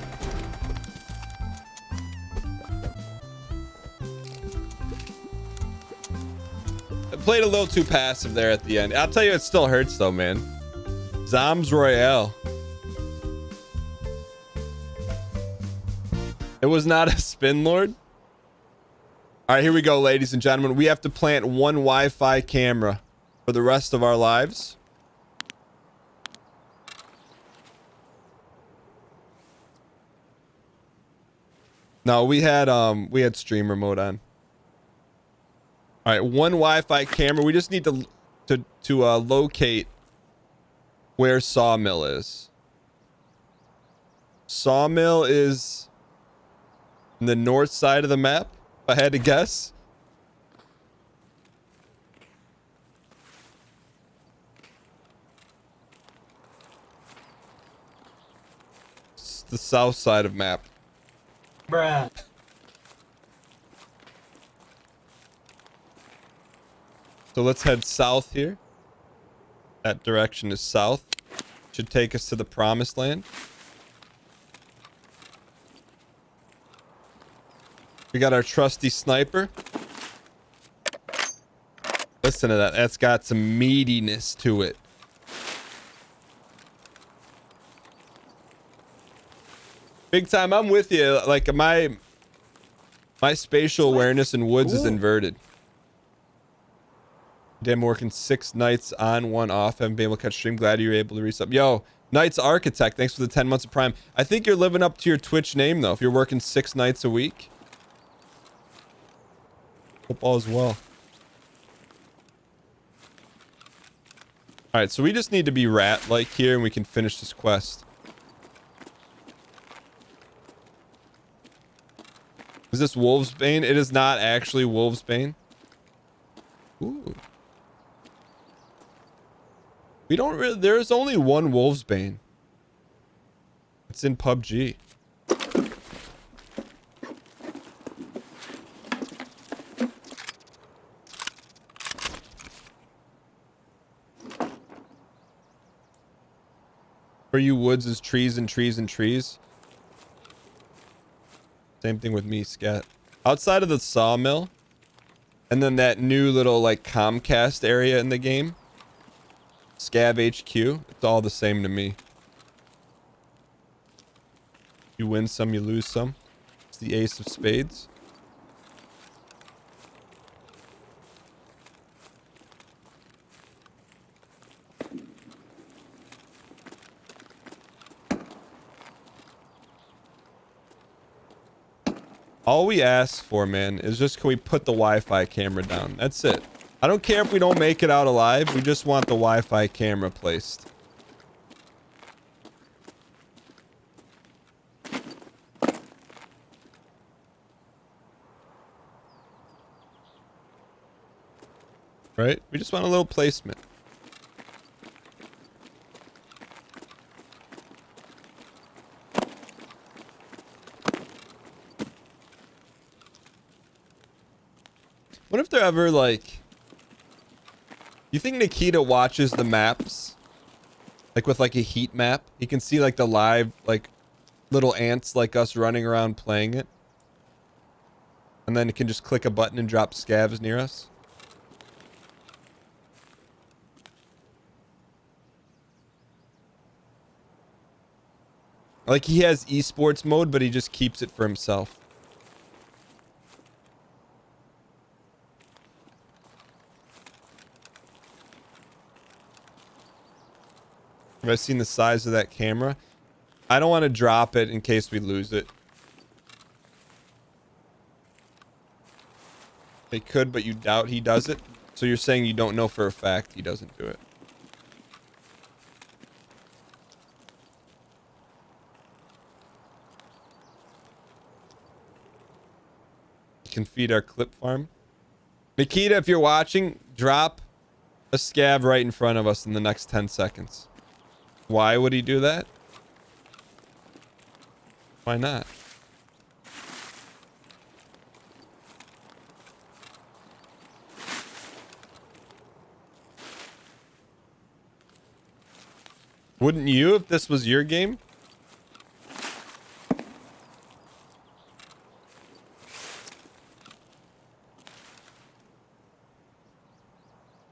I played a little too passive there at the end. I'll tell you, it still hurts though, man. Zombs Royale. It was not a spin lord. All right, here we go, ladies and gentlemen. We have to plant one Wi-Fi camera for the rest of our lives. No, we had streamer mode on. All right, one Wi-Fi camera. We just need to locate where Sawmill is. Sawmill is in the north side of the map, if I had to guess. It's the south side of map. Bruh. So let's head south here. That direction is south. Should take us to the promised land. We got our trusty sniper. Listen to that. That's got some meatiness to it. Big time. I'm with you. Like my spatial awareness in woods is inverted. Damn, working 6 nights on, 1 off. Haven't been able to catch stream. Glad you were able to resub. Yo, Knights Architect, thanks for the 10 months of Prime. I think you're living up to your Twitch name though. If you're working 6 nights a week. Hope all is well. All right, so we just need to be rat-like here, and we can finish this quest. Is this Wolfsbane? It is not actually Wolfsbane. Ooh. We don't really... There's only one Wolfsbane. It's in PUBG. For you, woods is trees and trees and trees. Same thing with me, scat. Outside of the sawmill, and then that new little like Comcast area in the game, Scav HQ, it's all the same to me. You win some, you lose some. It's the ace of spades. All we ask for, man, is just can we put the Wi-Fi camera down? That's it. I don't care if we don't make it out alive. We just want the Wi-Fi camera placed. Right? We just want a little placement. What if they're ever like... You think Nikita watches the maps? Like with like a heat map? You can see like the live, like little ants like us running around playing it. And then it can just click a button and drop scavs near us. Like he has esports mode, but he just keeps it for himself. Have I seen the size of that camera? I don't want to drop it in case we lose it. They could, but you doubt he does it. So you're saying you don't know for a fact he doesn't do it. You can feed our clip farm. Nikita, if you're watching, drop a scav right in front of us in the next 10 seconds. Why would he do that? Why not? Wouldn't you if this was your game?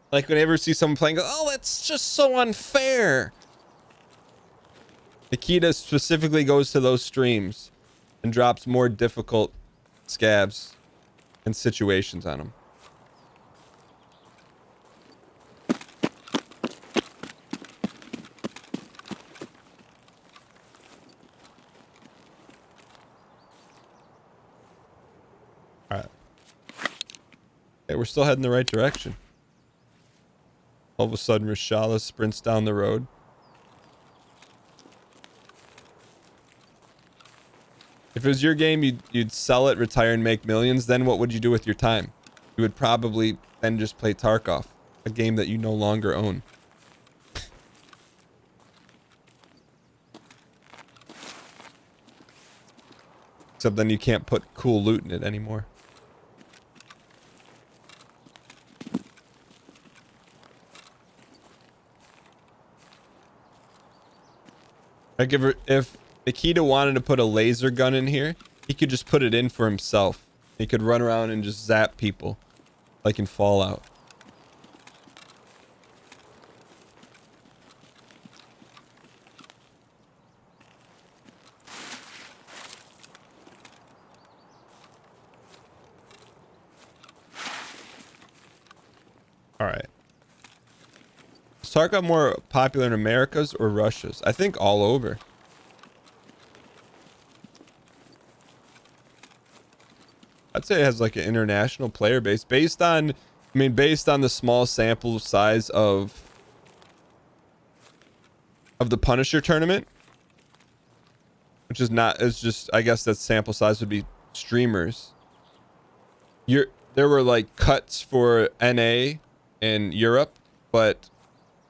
Like whenever you see someone playing, oh, that's just so unfair. Nikita specifically goes to those streams and drops more difficult scavs and situations on them. All right. Okay, we're still heading the right direction. All of a sudden, Rashala sprints down the road. If it was your game, you'd sell it, retire, and make millions. Then what would you do with your time? You would probably then just play Tarkov, a game that you no longer own. Except then you can't put cool loot in it anymore. Like if Nikita wanted to put a laser gun in here, he could just put it in for himself. He could run around and just zap people like in Fallout. All right. Is Tarkov more popular in Americas or Russia's? I think all over. I'd say it has like an international player base based on, based on the small sample size of the Punisher tournament, which is not, it's just, I guess that sample size would be streamers. There were like cuts for NA in Europe, but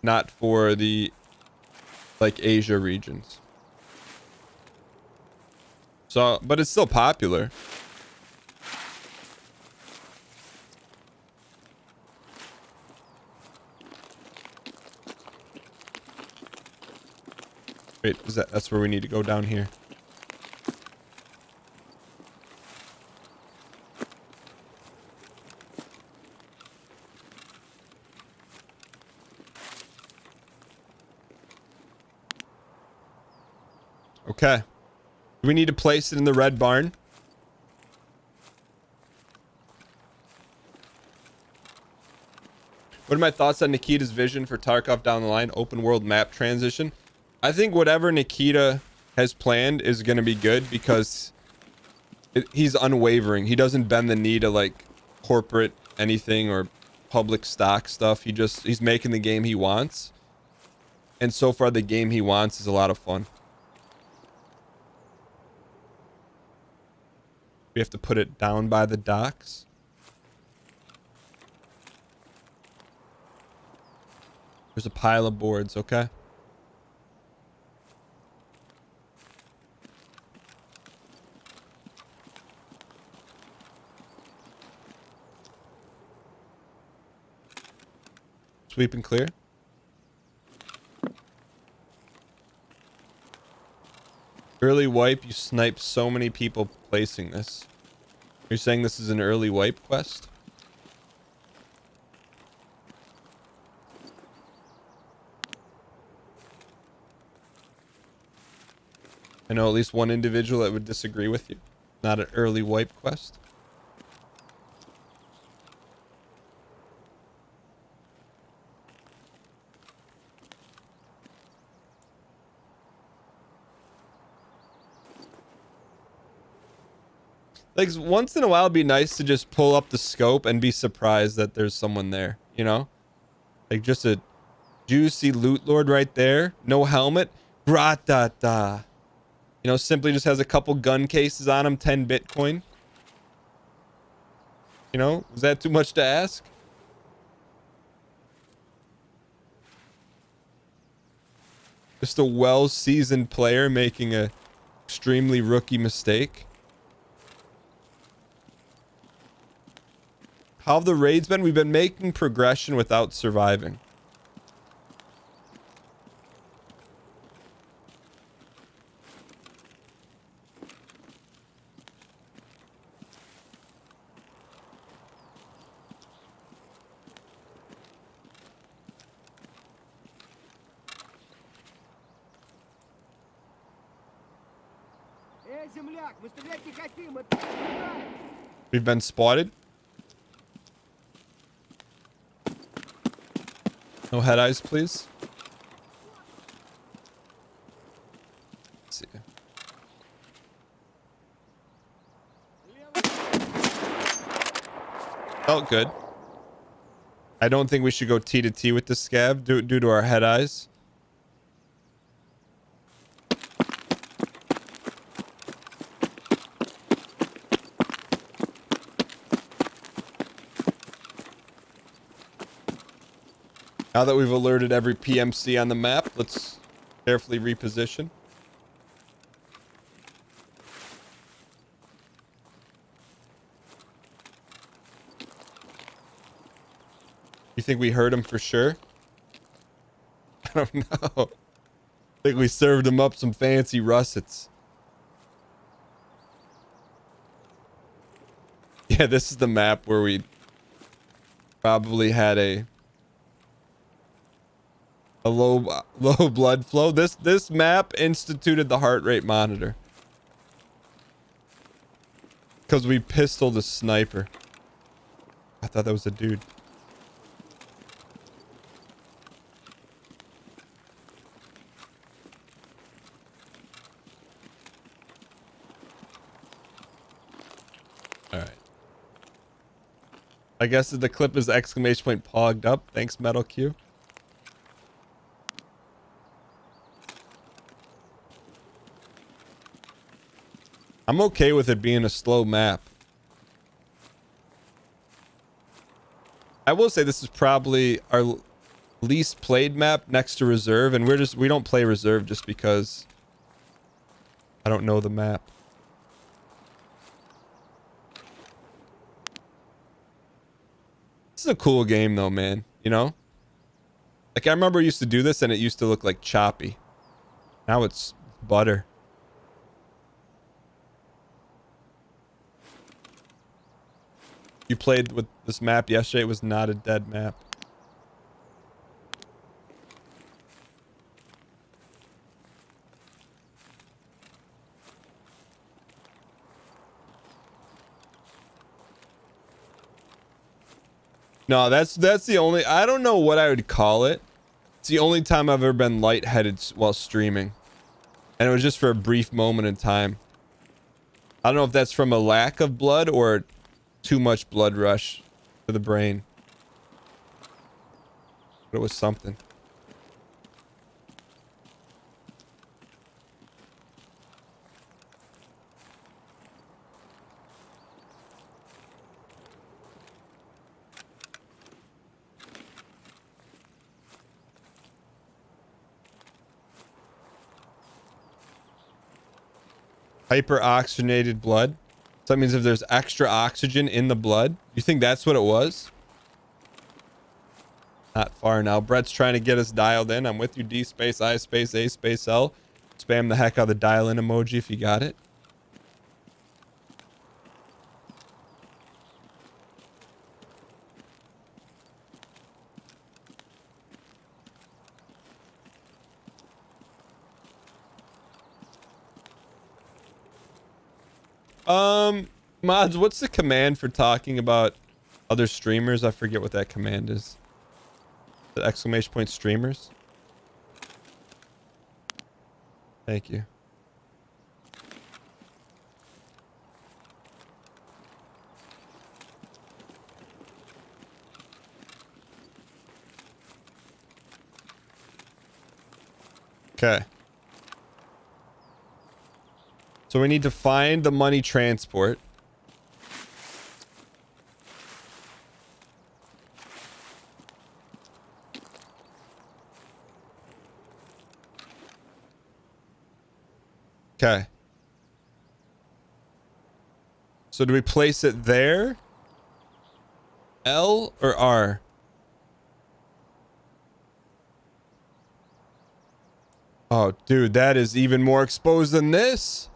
not for the like Asia regions. So, but it's still popular. Wait, that's where we need to go down here. Okay. Do we need to place it in the red barn? What are my thoughts on Nikita's vision for Tarkov down the line? Open world map transition. I think whatever Nikita has planned is going to be good because he's unwavering. He doesn't bend the knee to like corporate anything or public stock stuff. He's making the game he wants. And so far the game he wants is a lot of fun. We have to put it down by the docks. There's a pile of boards, okay? Sweep and clear. Early wipe, you sniped so many people placing this. You're saying this is an early wipe quest? I know at least one individual that would disagree with you. Not an early wipe quest. Like once in a while, it'd be nice to just pull up the scope and be surprised that there's someone there, you know? Like just a juicy loot lord right there. No helmet. Gratata. You know, simply just has a couple gun cases on him, 10 Bitcoin. You know, is that too much to ask? Just a well-seasoned player making a extremely rookie mistake. How have the raids been? We've been making progression without surviving. Эй, земляк, мы стрелять не хотим, это не. We've been spotted. No head eyes, please. Let's see. Felt good. I don't think we should go T to T with the scav due to our head eyes. Now that we've alerted every PMC on the map, let's carefully reposition. You think we heard him for sure? I don't know. I think we served him up some fancy russets. Yeah, this is the map where we probably had a low blood flow. This map instituted the heart rate monitor because we pistoled a sniper. I thought that was a dude. All right. I guess the clip is exclamation point pogged up. Thanks, Metal Q. I'm okay with it being a slow map. I will say this is probably our least played map next to reserve, and we don't play reserve just because I don't know the map. This is a cool game though, man, you know? Like I remember I used to do this and it used to look like choppy. Now it's butter. You played with this map yesterday. It was not a dead map. No, that's the only, I don't know what I would call it. It's the only time I've ever been lightheaded while streaming. And it was just for a brief moment in time. I don't know if that's from a lack of blood or too much blood rush to the brain. But it was something. Hyper oxygenated blood. So that means if there's extra oxygen in the blood, you think that's what it was? Not far now. Brett's trying to get us dialed in. I'm with you. D space I space A space L. Spam the heck out of the dial in emoji if you got it. Mods, what's the command for talking about other streamers? I forget what that command is. The exclamation point streamers. Thank you. Okay. So we need to find the money transport. Okay. So do we place it there? L or R? Oh, dude, that is even more exposed than this.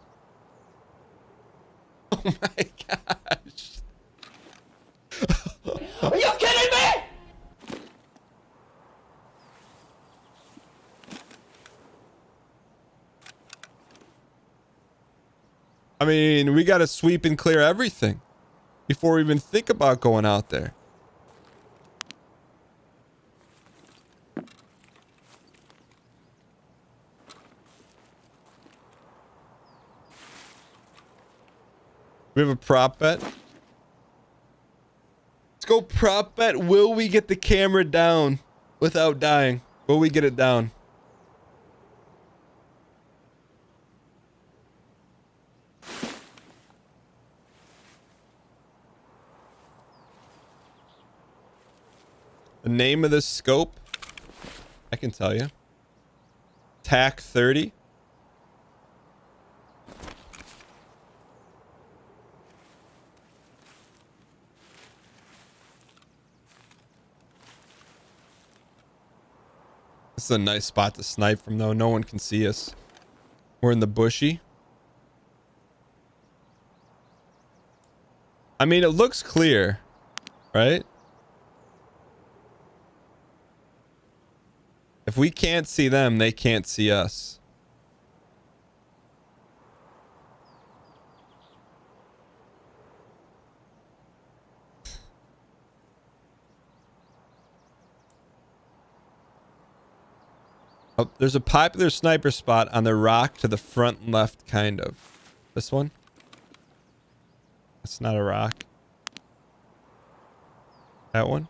Oh my gosh. Are you kidding me? I mean, we got to sweep and clear everything before we even think about going out there. We have a prop bet. Let's go prop bet. Will we get the camera down without dying? Will we get it down? The name of this scope, I can tell you. TAC 30. This is a nice spot to snipe from, though. No one can see us. We're in the bushy. I mean, it looks clear, right? If we can't see them, they can't see us. Oh, there's a popular sniper spot on the rock to the front left, kind of. This one? That's not a rock. That one?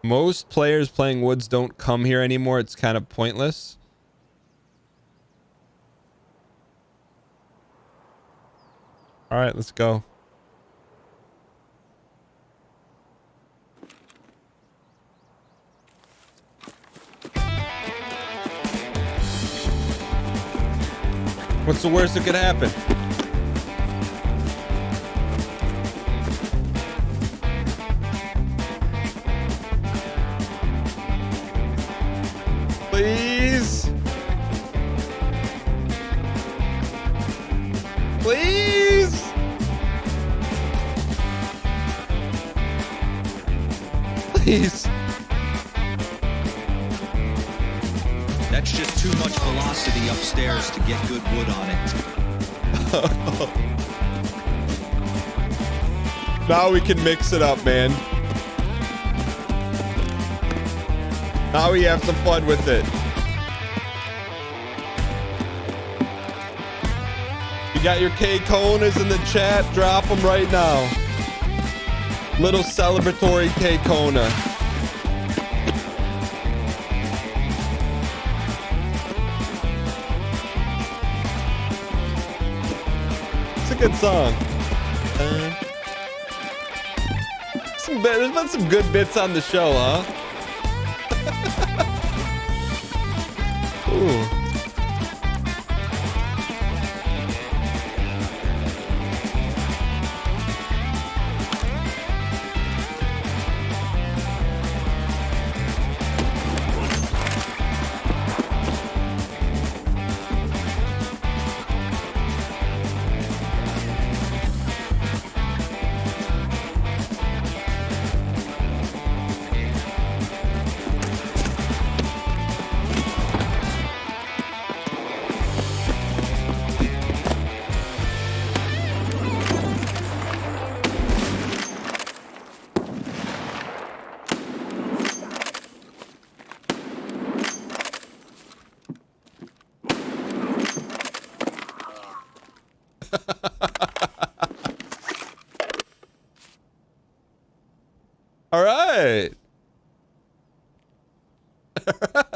Most players playing woods don't come here anymore. It's kind of pointless. All right, let's go. What's the worst that could happen? Please. Please. Please. That's just too much velocity upstairs to get good wood on it. Now we can mix it up, man. Now we have some fun with it. You got your K-Konas in the chat? Drop them right now. Little celebratory K-Kona. It's a good song. There's been some good bits on the show, huh? Ooh.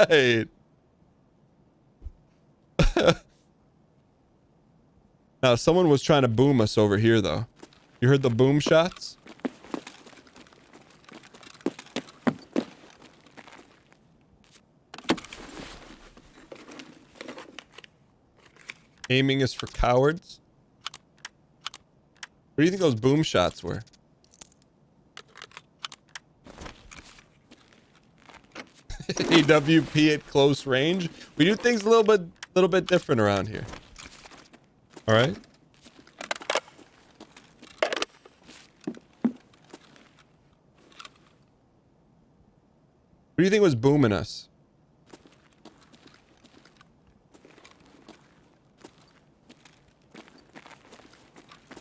right. Now, someone was trying to boom us over here, though. You heard the boom shots? Aiming is for cowards. What do you think those boom shots were? AWP at close range. We do things a little bit different around here. All right. What do you think was booming us?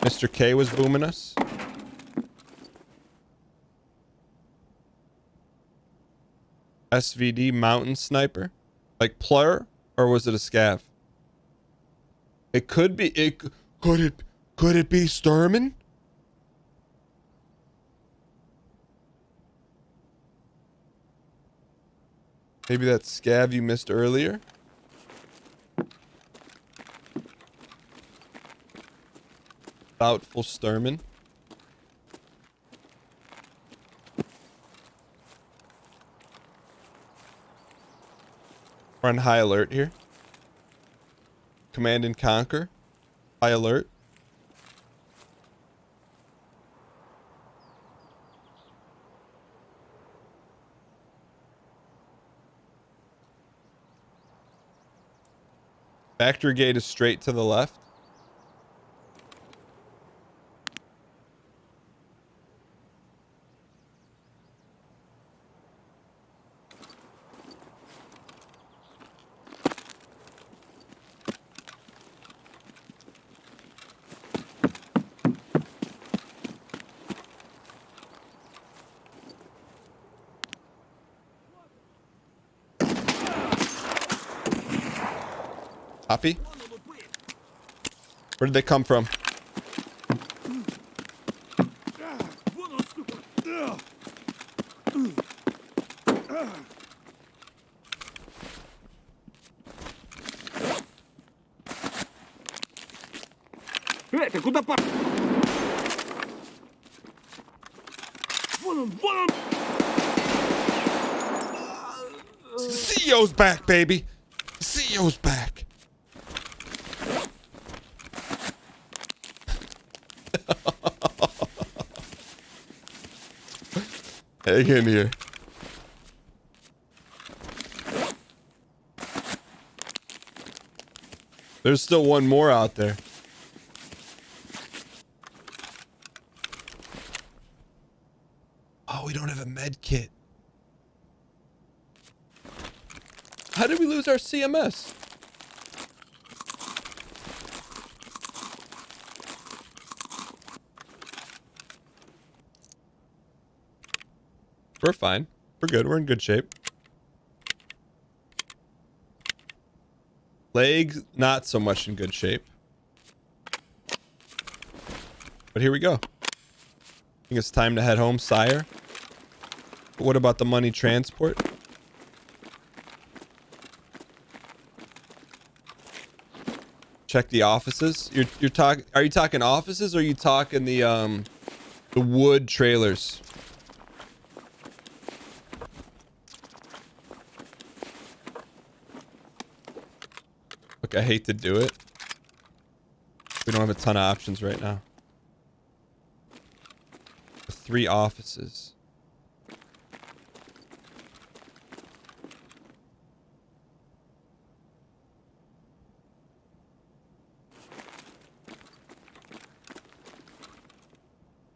Mr. K was booming us. SVD mountain sniper, like Plur, or was it a scav? It could be. Could it be Sturman? Maybe that scav you missed earlier. Doubtful Sturman. We're on high alert here. Command and conquer. High alert. Factory gate is straight to the left. Copy. Where did they come from? Ты куда по... Вон он, вон он! CEO's back, baby. CEO's back. Hang in here. There's still one more out there. Oh, we don't have a med kit. How did we lose our CMS? We're fine. We're good. We're in good shape. Legs, not so much in good shape. But here we go. I think it's time to head home, sire. But what about the money transport? Check the offices. You're talking. Are you talking offices, or are you talking the wood trailers? Look, I hate to do it. We don't have a ton of options right now. 3 offices.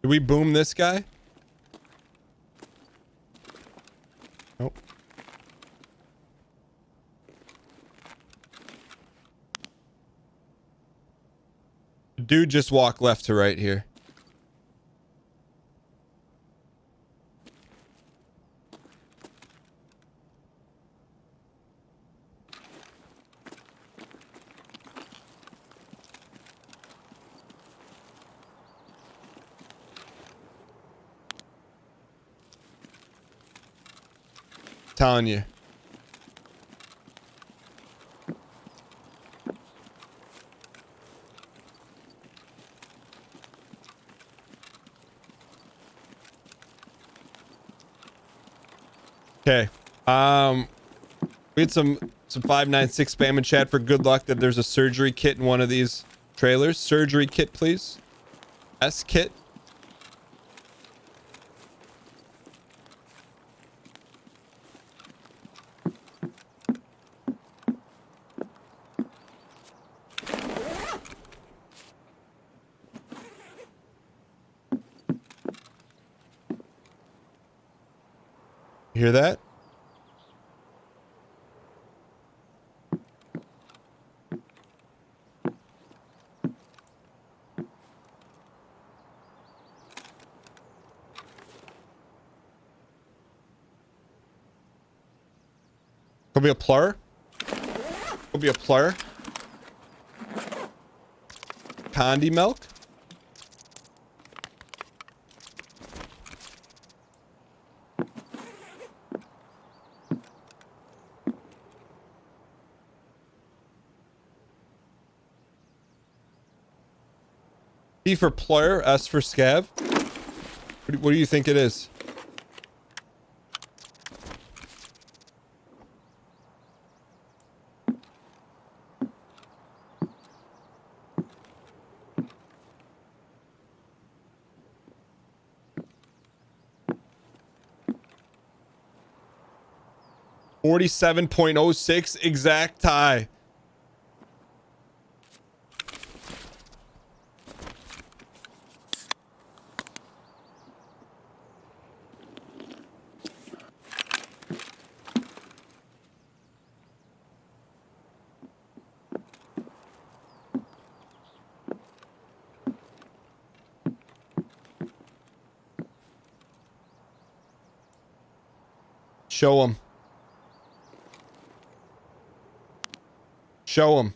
Did we boom this guy? Nope. Dude just walk left to right here. Telling you. Okay. We had some 596 spam in chat for good luck that there's a surgery kit in one of these trailers. Surgery kit, please. S kit. You hear that? Could be a plur. Could be a plur. Condi milk. P for plur, S for scav. What do you think it is? .06 exact tie. Show him. Show him.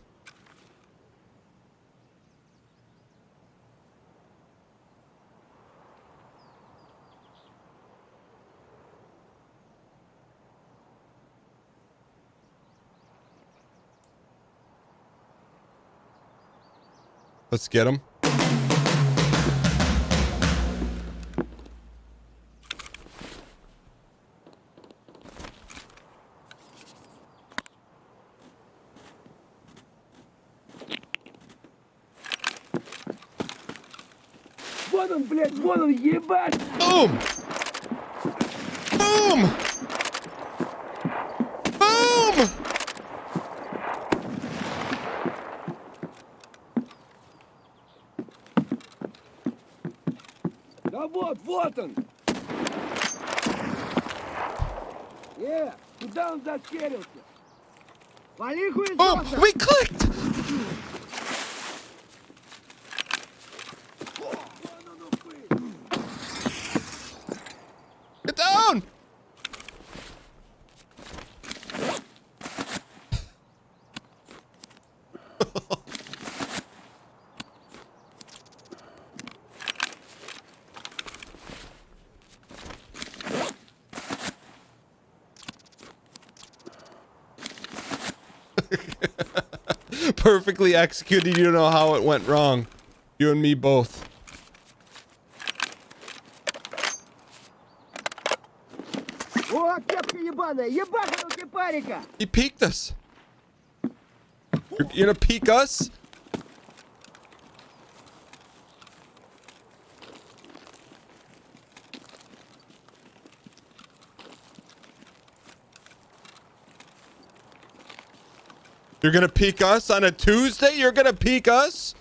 Let's get him. Вон он, блядь, вон он, ебать! Boom! Boom! Boom! Да вот он! Куда он зачерился? Вали хуй! Oh, we clicked! Get down! Perfectly executed. You don't know how it went wrong. You and me both. О, кепка ебаная! Ебаха у кипарика! He peeked us. You're gonna peek us? You're gonna peek us on a Tuesday? You're gonna peek us?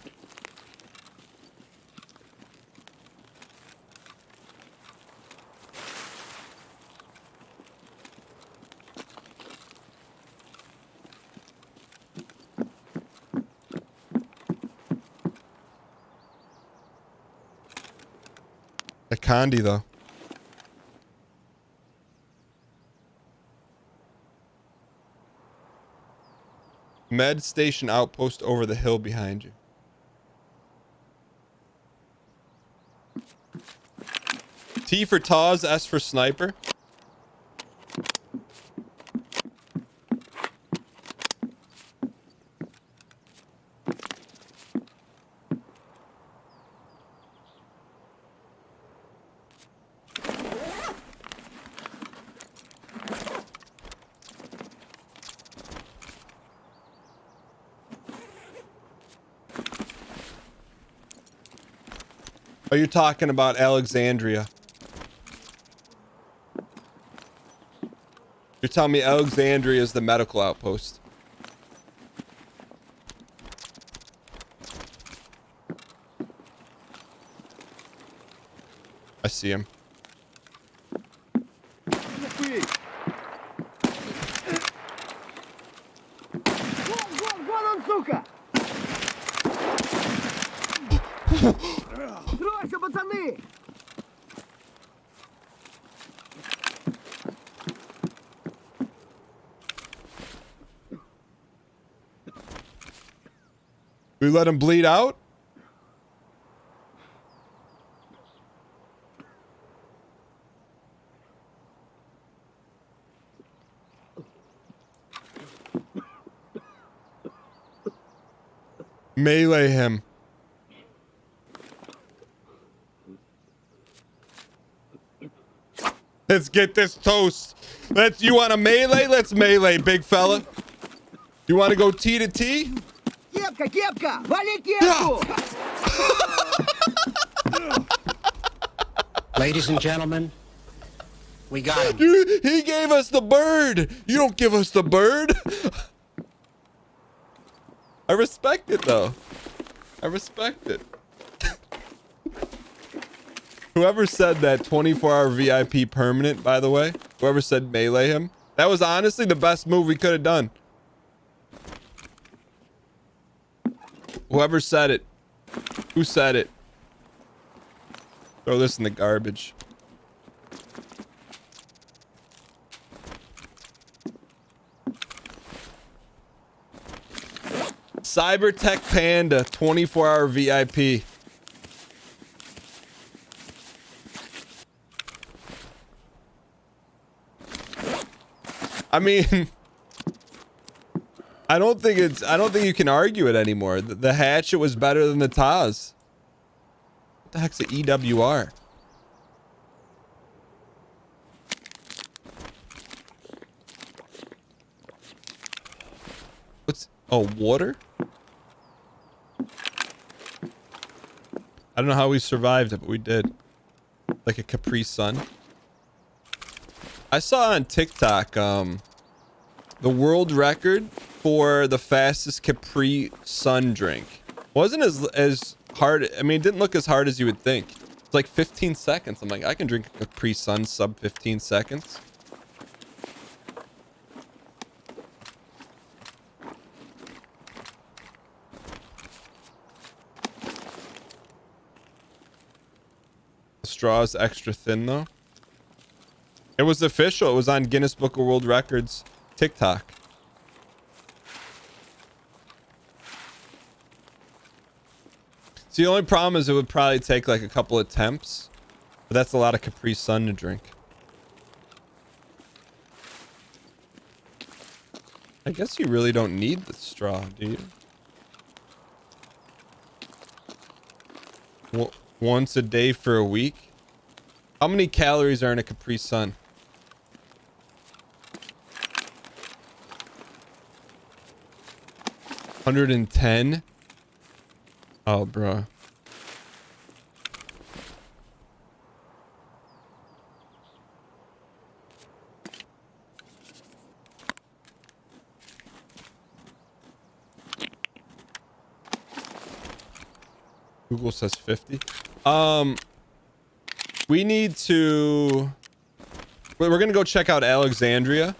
A Condi though. Med station outpost over the hill behind you. T for Taz, S for sniper. Oh, you're talking about Alexandria. You're telling me Alexandria is the medical outpost. I see him. Вон он, сука! Стройся, пацаны! We let him bleed out? Melee him. Let's get this toast. You want a melee? Let's melee, big fella. You want to go T to T? Кепка, кепка! Вали кепку! Ladies and gentlemen, we got him. Dude, he gave us the bird. You don't give us the bird. I respect it though. I respect it. Whoever said that 24-hour VIP permanent, by the way, whoever said melee him, that was honestly the best move we could have done. Whoever said it. Who said it? Throw this in the garbage. Cybertech Panda, 24-hour VIP. I mean, I don't think you can argue it anymore. The hatchet was better than the Taz. What the heck's the EWR? Oh, water? I don't know how we survived it, but we did. Like a Capri Sun. I saw on TikTok, the world record for the fastest Capri Sun drink wasn't as hard. I mean, it didn't look as hard as you would think. It's like 15 seconds. I'm like, I can drink a Capri Sun sub 15 seconds. The straw is extra thin though. It was official. It was on Guinness Book of World Records TikTok. So the only problem is it would probably take like a couple attempts, but that's a lot of Capri Sun to drink. I guess you really don't need the straw, do you? Once a day for a week? How many calories are in a Capri Sun? 110? Oh, bro. Google says 50. We need to... We're going to go check out Alexandria.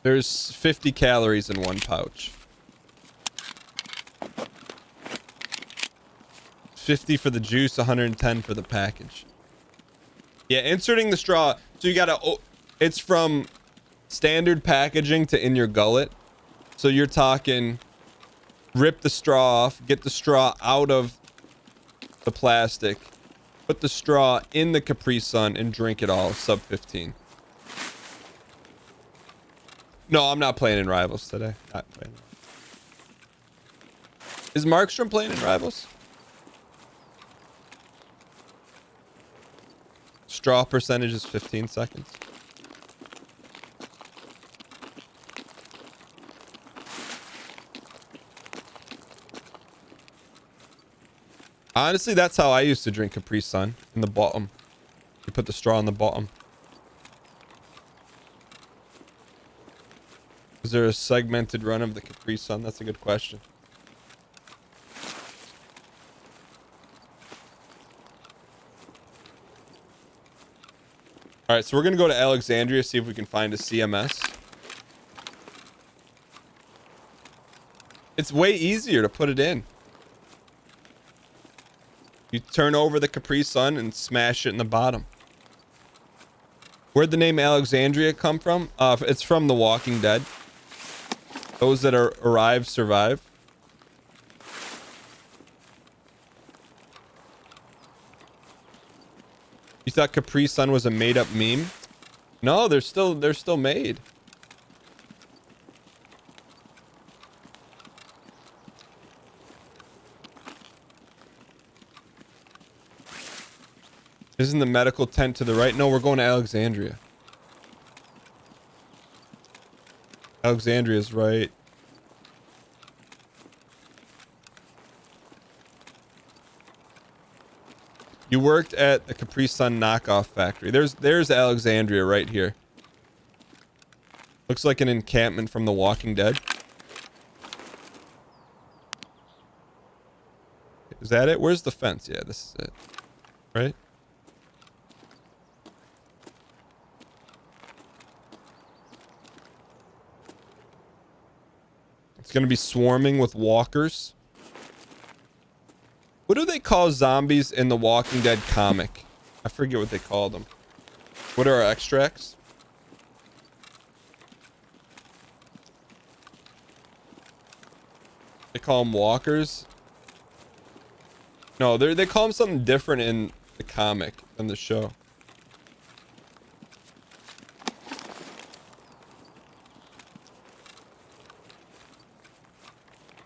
There's 50 calories in one pouch. 50 for the juice, 110 for the package. Yeah, inserting the straw. So you gotta... It's from standard packaging to in your gullet. So you're talking... Rip the straw off, get the straw out of the plastic, put the straw in the Capri Sun, and drink it all, sub 15. No, I'm not playing in Rivals today. Not playing. Is Markstrom playing in Rivals? Straw percentage is 15 seconds. Honestly, that's how I used to drink Capri Sun, in the bottom. You put the straw in the bottom. Is there a segmented run of the Capri Sun? That's a good question. All right, so we're going to go to Alexandria, see if we can find a CMS. It's way easier to put it in. You turn over the Capri Sun and smash it in the bottom. Where'd the name Alexandria come from? It's from The Walking Dead. Those that arrive survive. You thought Capri Sun was a made-up meme? No, they're still made. Isn't the medical tent to the right? No, we're going to Alexandria. Alexandria's right. You worked at the Capri Sun knockoff factory. There's Alexandria right here. Looks like an encampment from The Walking Dead. Is that it? Where's the fence? Yeah, this is it. Right? It's gonna be swarming with walkers. What do they call zombies in the Walking Dead comic? I forget what they call them. What are our extracts? They call them walkers? No, they call them something different in the comic than the show.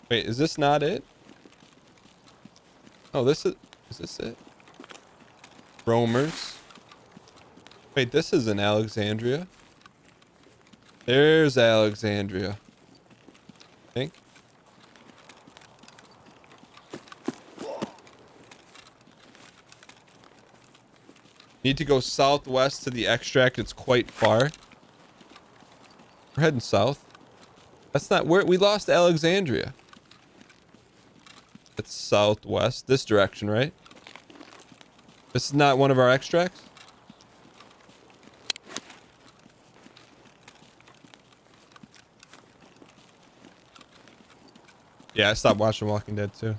Wait, is this not it? Oh, is this it? Roamers. Wait, this is in Alexandria. There's Alexandria. I think. Need to go southwest to the extract. It's quite far. We're heading south. That's not where we lost Alexandria. It's southwest, this direction, right? This is not one of our extracts? Yeah, I stopped watching Walking Dead too.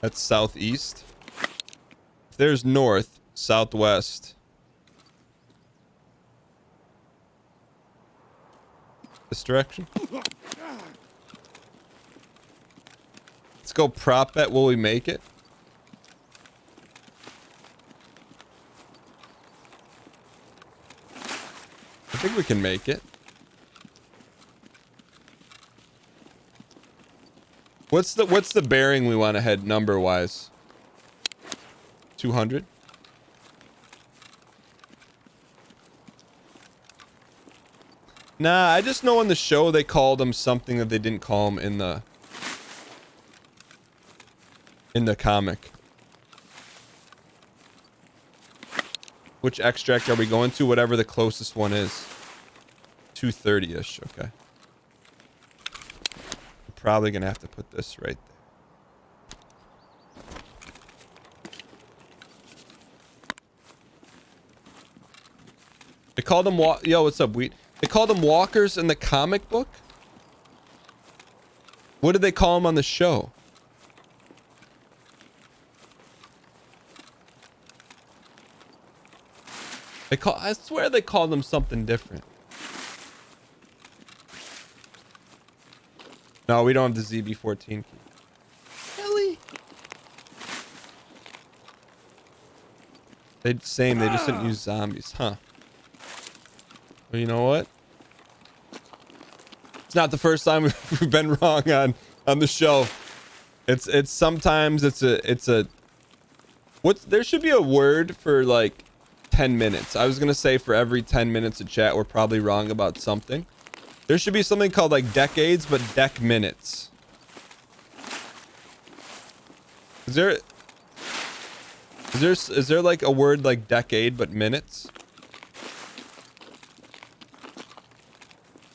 That's southeast. If there's north, southwest. This direction? Let's go prop bet. Will we make it? I think we can make it. What's the bearing we want to head number wise? 200? Nah, I just know in the show they called them something that they didn't call them in the comic. Which extract are we going to? Whatever the closest one is. 230-ish, okay. I'm probably gonna have to put this right there. They called them yo, what's up, Wheat? They called them walkers in the comic book? What did they call them on the show? I swear they called them something different. No, we don't have the ZB14 key. Really? They just didn't use zombies, huh? Well, you know what? It's not the first time we've been wrong on the show. It's sometimes there should be a word for like 10 minutes. I was gonna say for every 10 minutes of chat we're probably wrong about something. There should be something called like decades, but deck minutes. Is there Is there like a word like decade but minutes?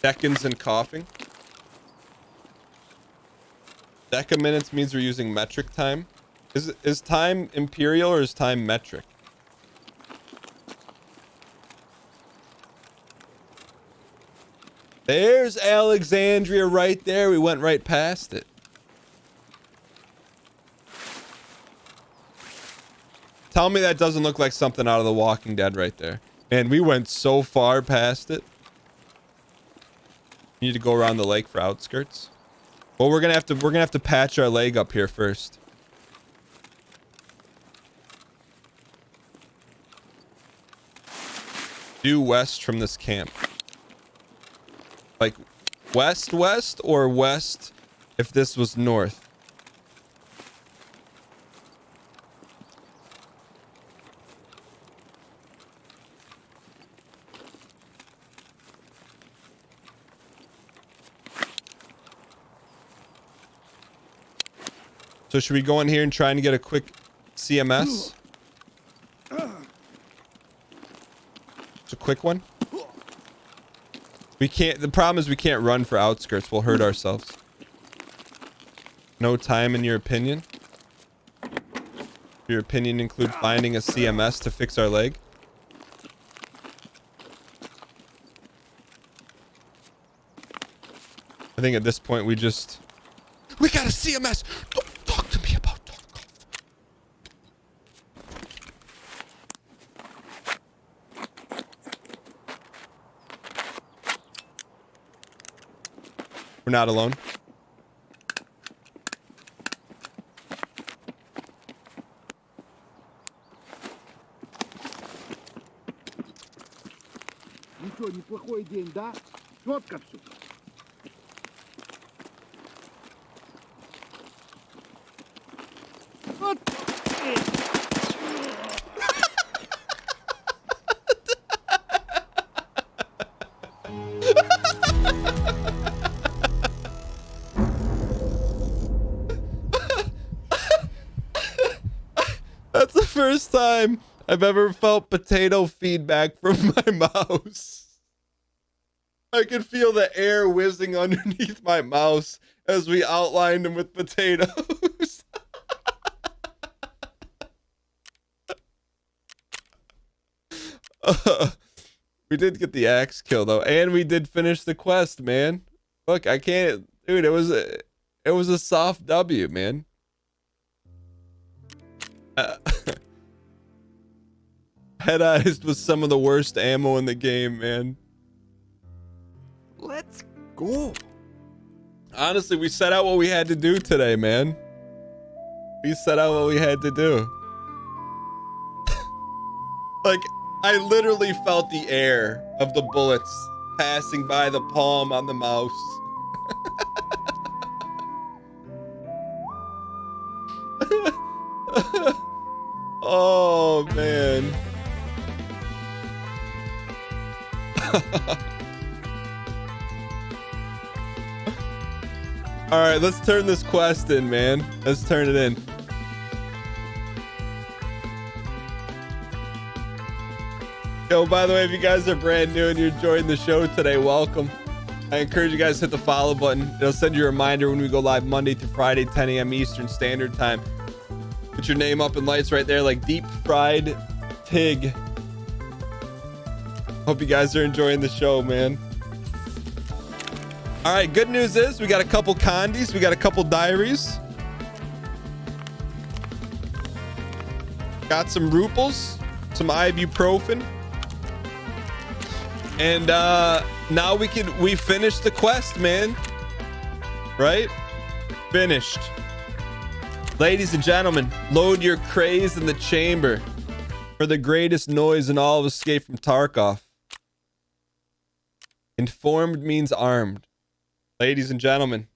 Seconds and coughing. Deca minutes means we're using metric time. Is time imperial or is time metric? There's Alexandria right there. We went right past it. Tell me that doesn't look like something out of The Walking Dead right there. Man, we went so far past it. You need to go around the lake for outskirts. Well, we're gonna have to patch our leg up here first. Due west from this camp. Like west or west if this was north. So should we go in here and try and get a quick CMS? It's a quick one. We can't, the problem is we can't run for outskirts. We'll hurt ourselves. No time in your opinion? Your opinion include finding a CMS to fix our leg? I think at this point we got a CMS! Don't talk to me about Tarkov. We're not alone. Ничего, неплохой день, да? Четко все. That's the first time I've ever felt potato feedback from my mouse. I could feel the air whizzing underneath my mouse as we outlined him with potatoes. We did get the axe kill though, and we did finish the quest, man. Look, I can't, dude. It was a soft W, man. Head-eyes was some of the worst ammo in the game, man. Let's go. Honestly, we set out what we had to do today, man. We set out what we had to do. Like, I literally felt the air of the bullets passing by the palm on the mouse. Oh, man. All right, let's turn this quest in, man. Let's turn it in. Yo, by the way, if you guys are brand new and you're enjoying the show today, welcome. I encourage you guys to hit the follow button. It'll send you a reminder when we go live Monday through Friday, 10 a.m. Eastern Standard Time. Put your name up in lights right there like Deep Fried Tig. Hope you guys are enjoying the show, man. All right, good news is we got a couple condies. We got a couple diaries. Got some ruples, some ibuprofen. And now we finished the quest, man. Right? Finished. Ladies and gentlemen, load your craze in the chamber for the greatest noise in all of Escape from Tarkov. Informed means armed. Ladies and gentlemen.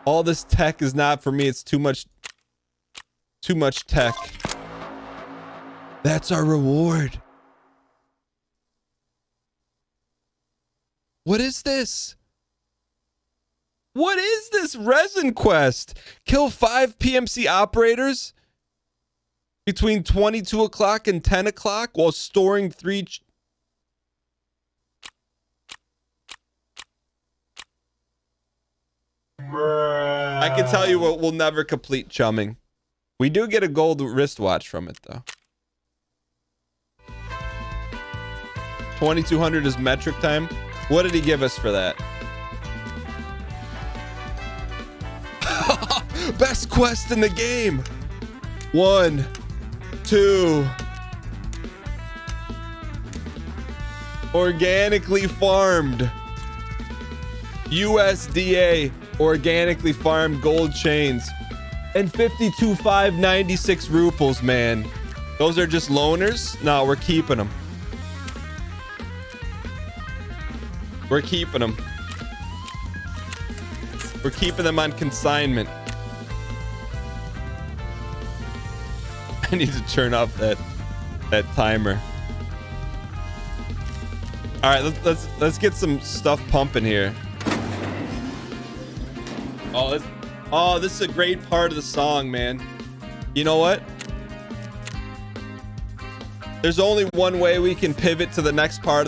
All this tech is not for me. It's too much tech. That's our reward. What is this? What is this resin quest? Kill 5 PMC operators between 22 o'clock and 10 o'clock while storing 3... I can tell you what, we'll never complete chumming. We do get a gold wristwatch from it, though. 2200 is metric time. What did he give us for that? Best quest in the game. 1, 2. Organically farmed. USDA organically farmed gold chains. And 52,596 ruples, man. Those are just loaners? No, we're keeping them. We're keeping them. We're keeping them on consignment. I need to turn off that timer. All right, let's get some stuff pumping here. Oh, this is a great part of the song, man. You know what? There's only one way we can pivot to the next part of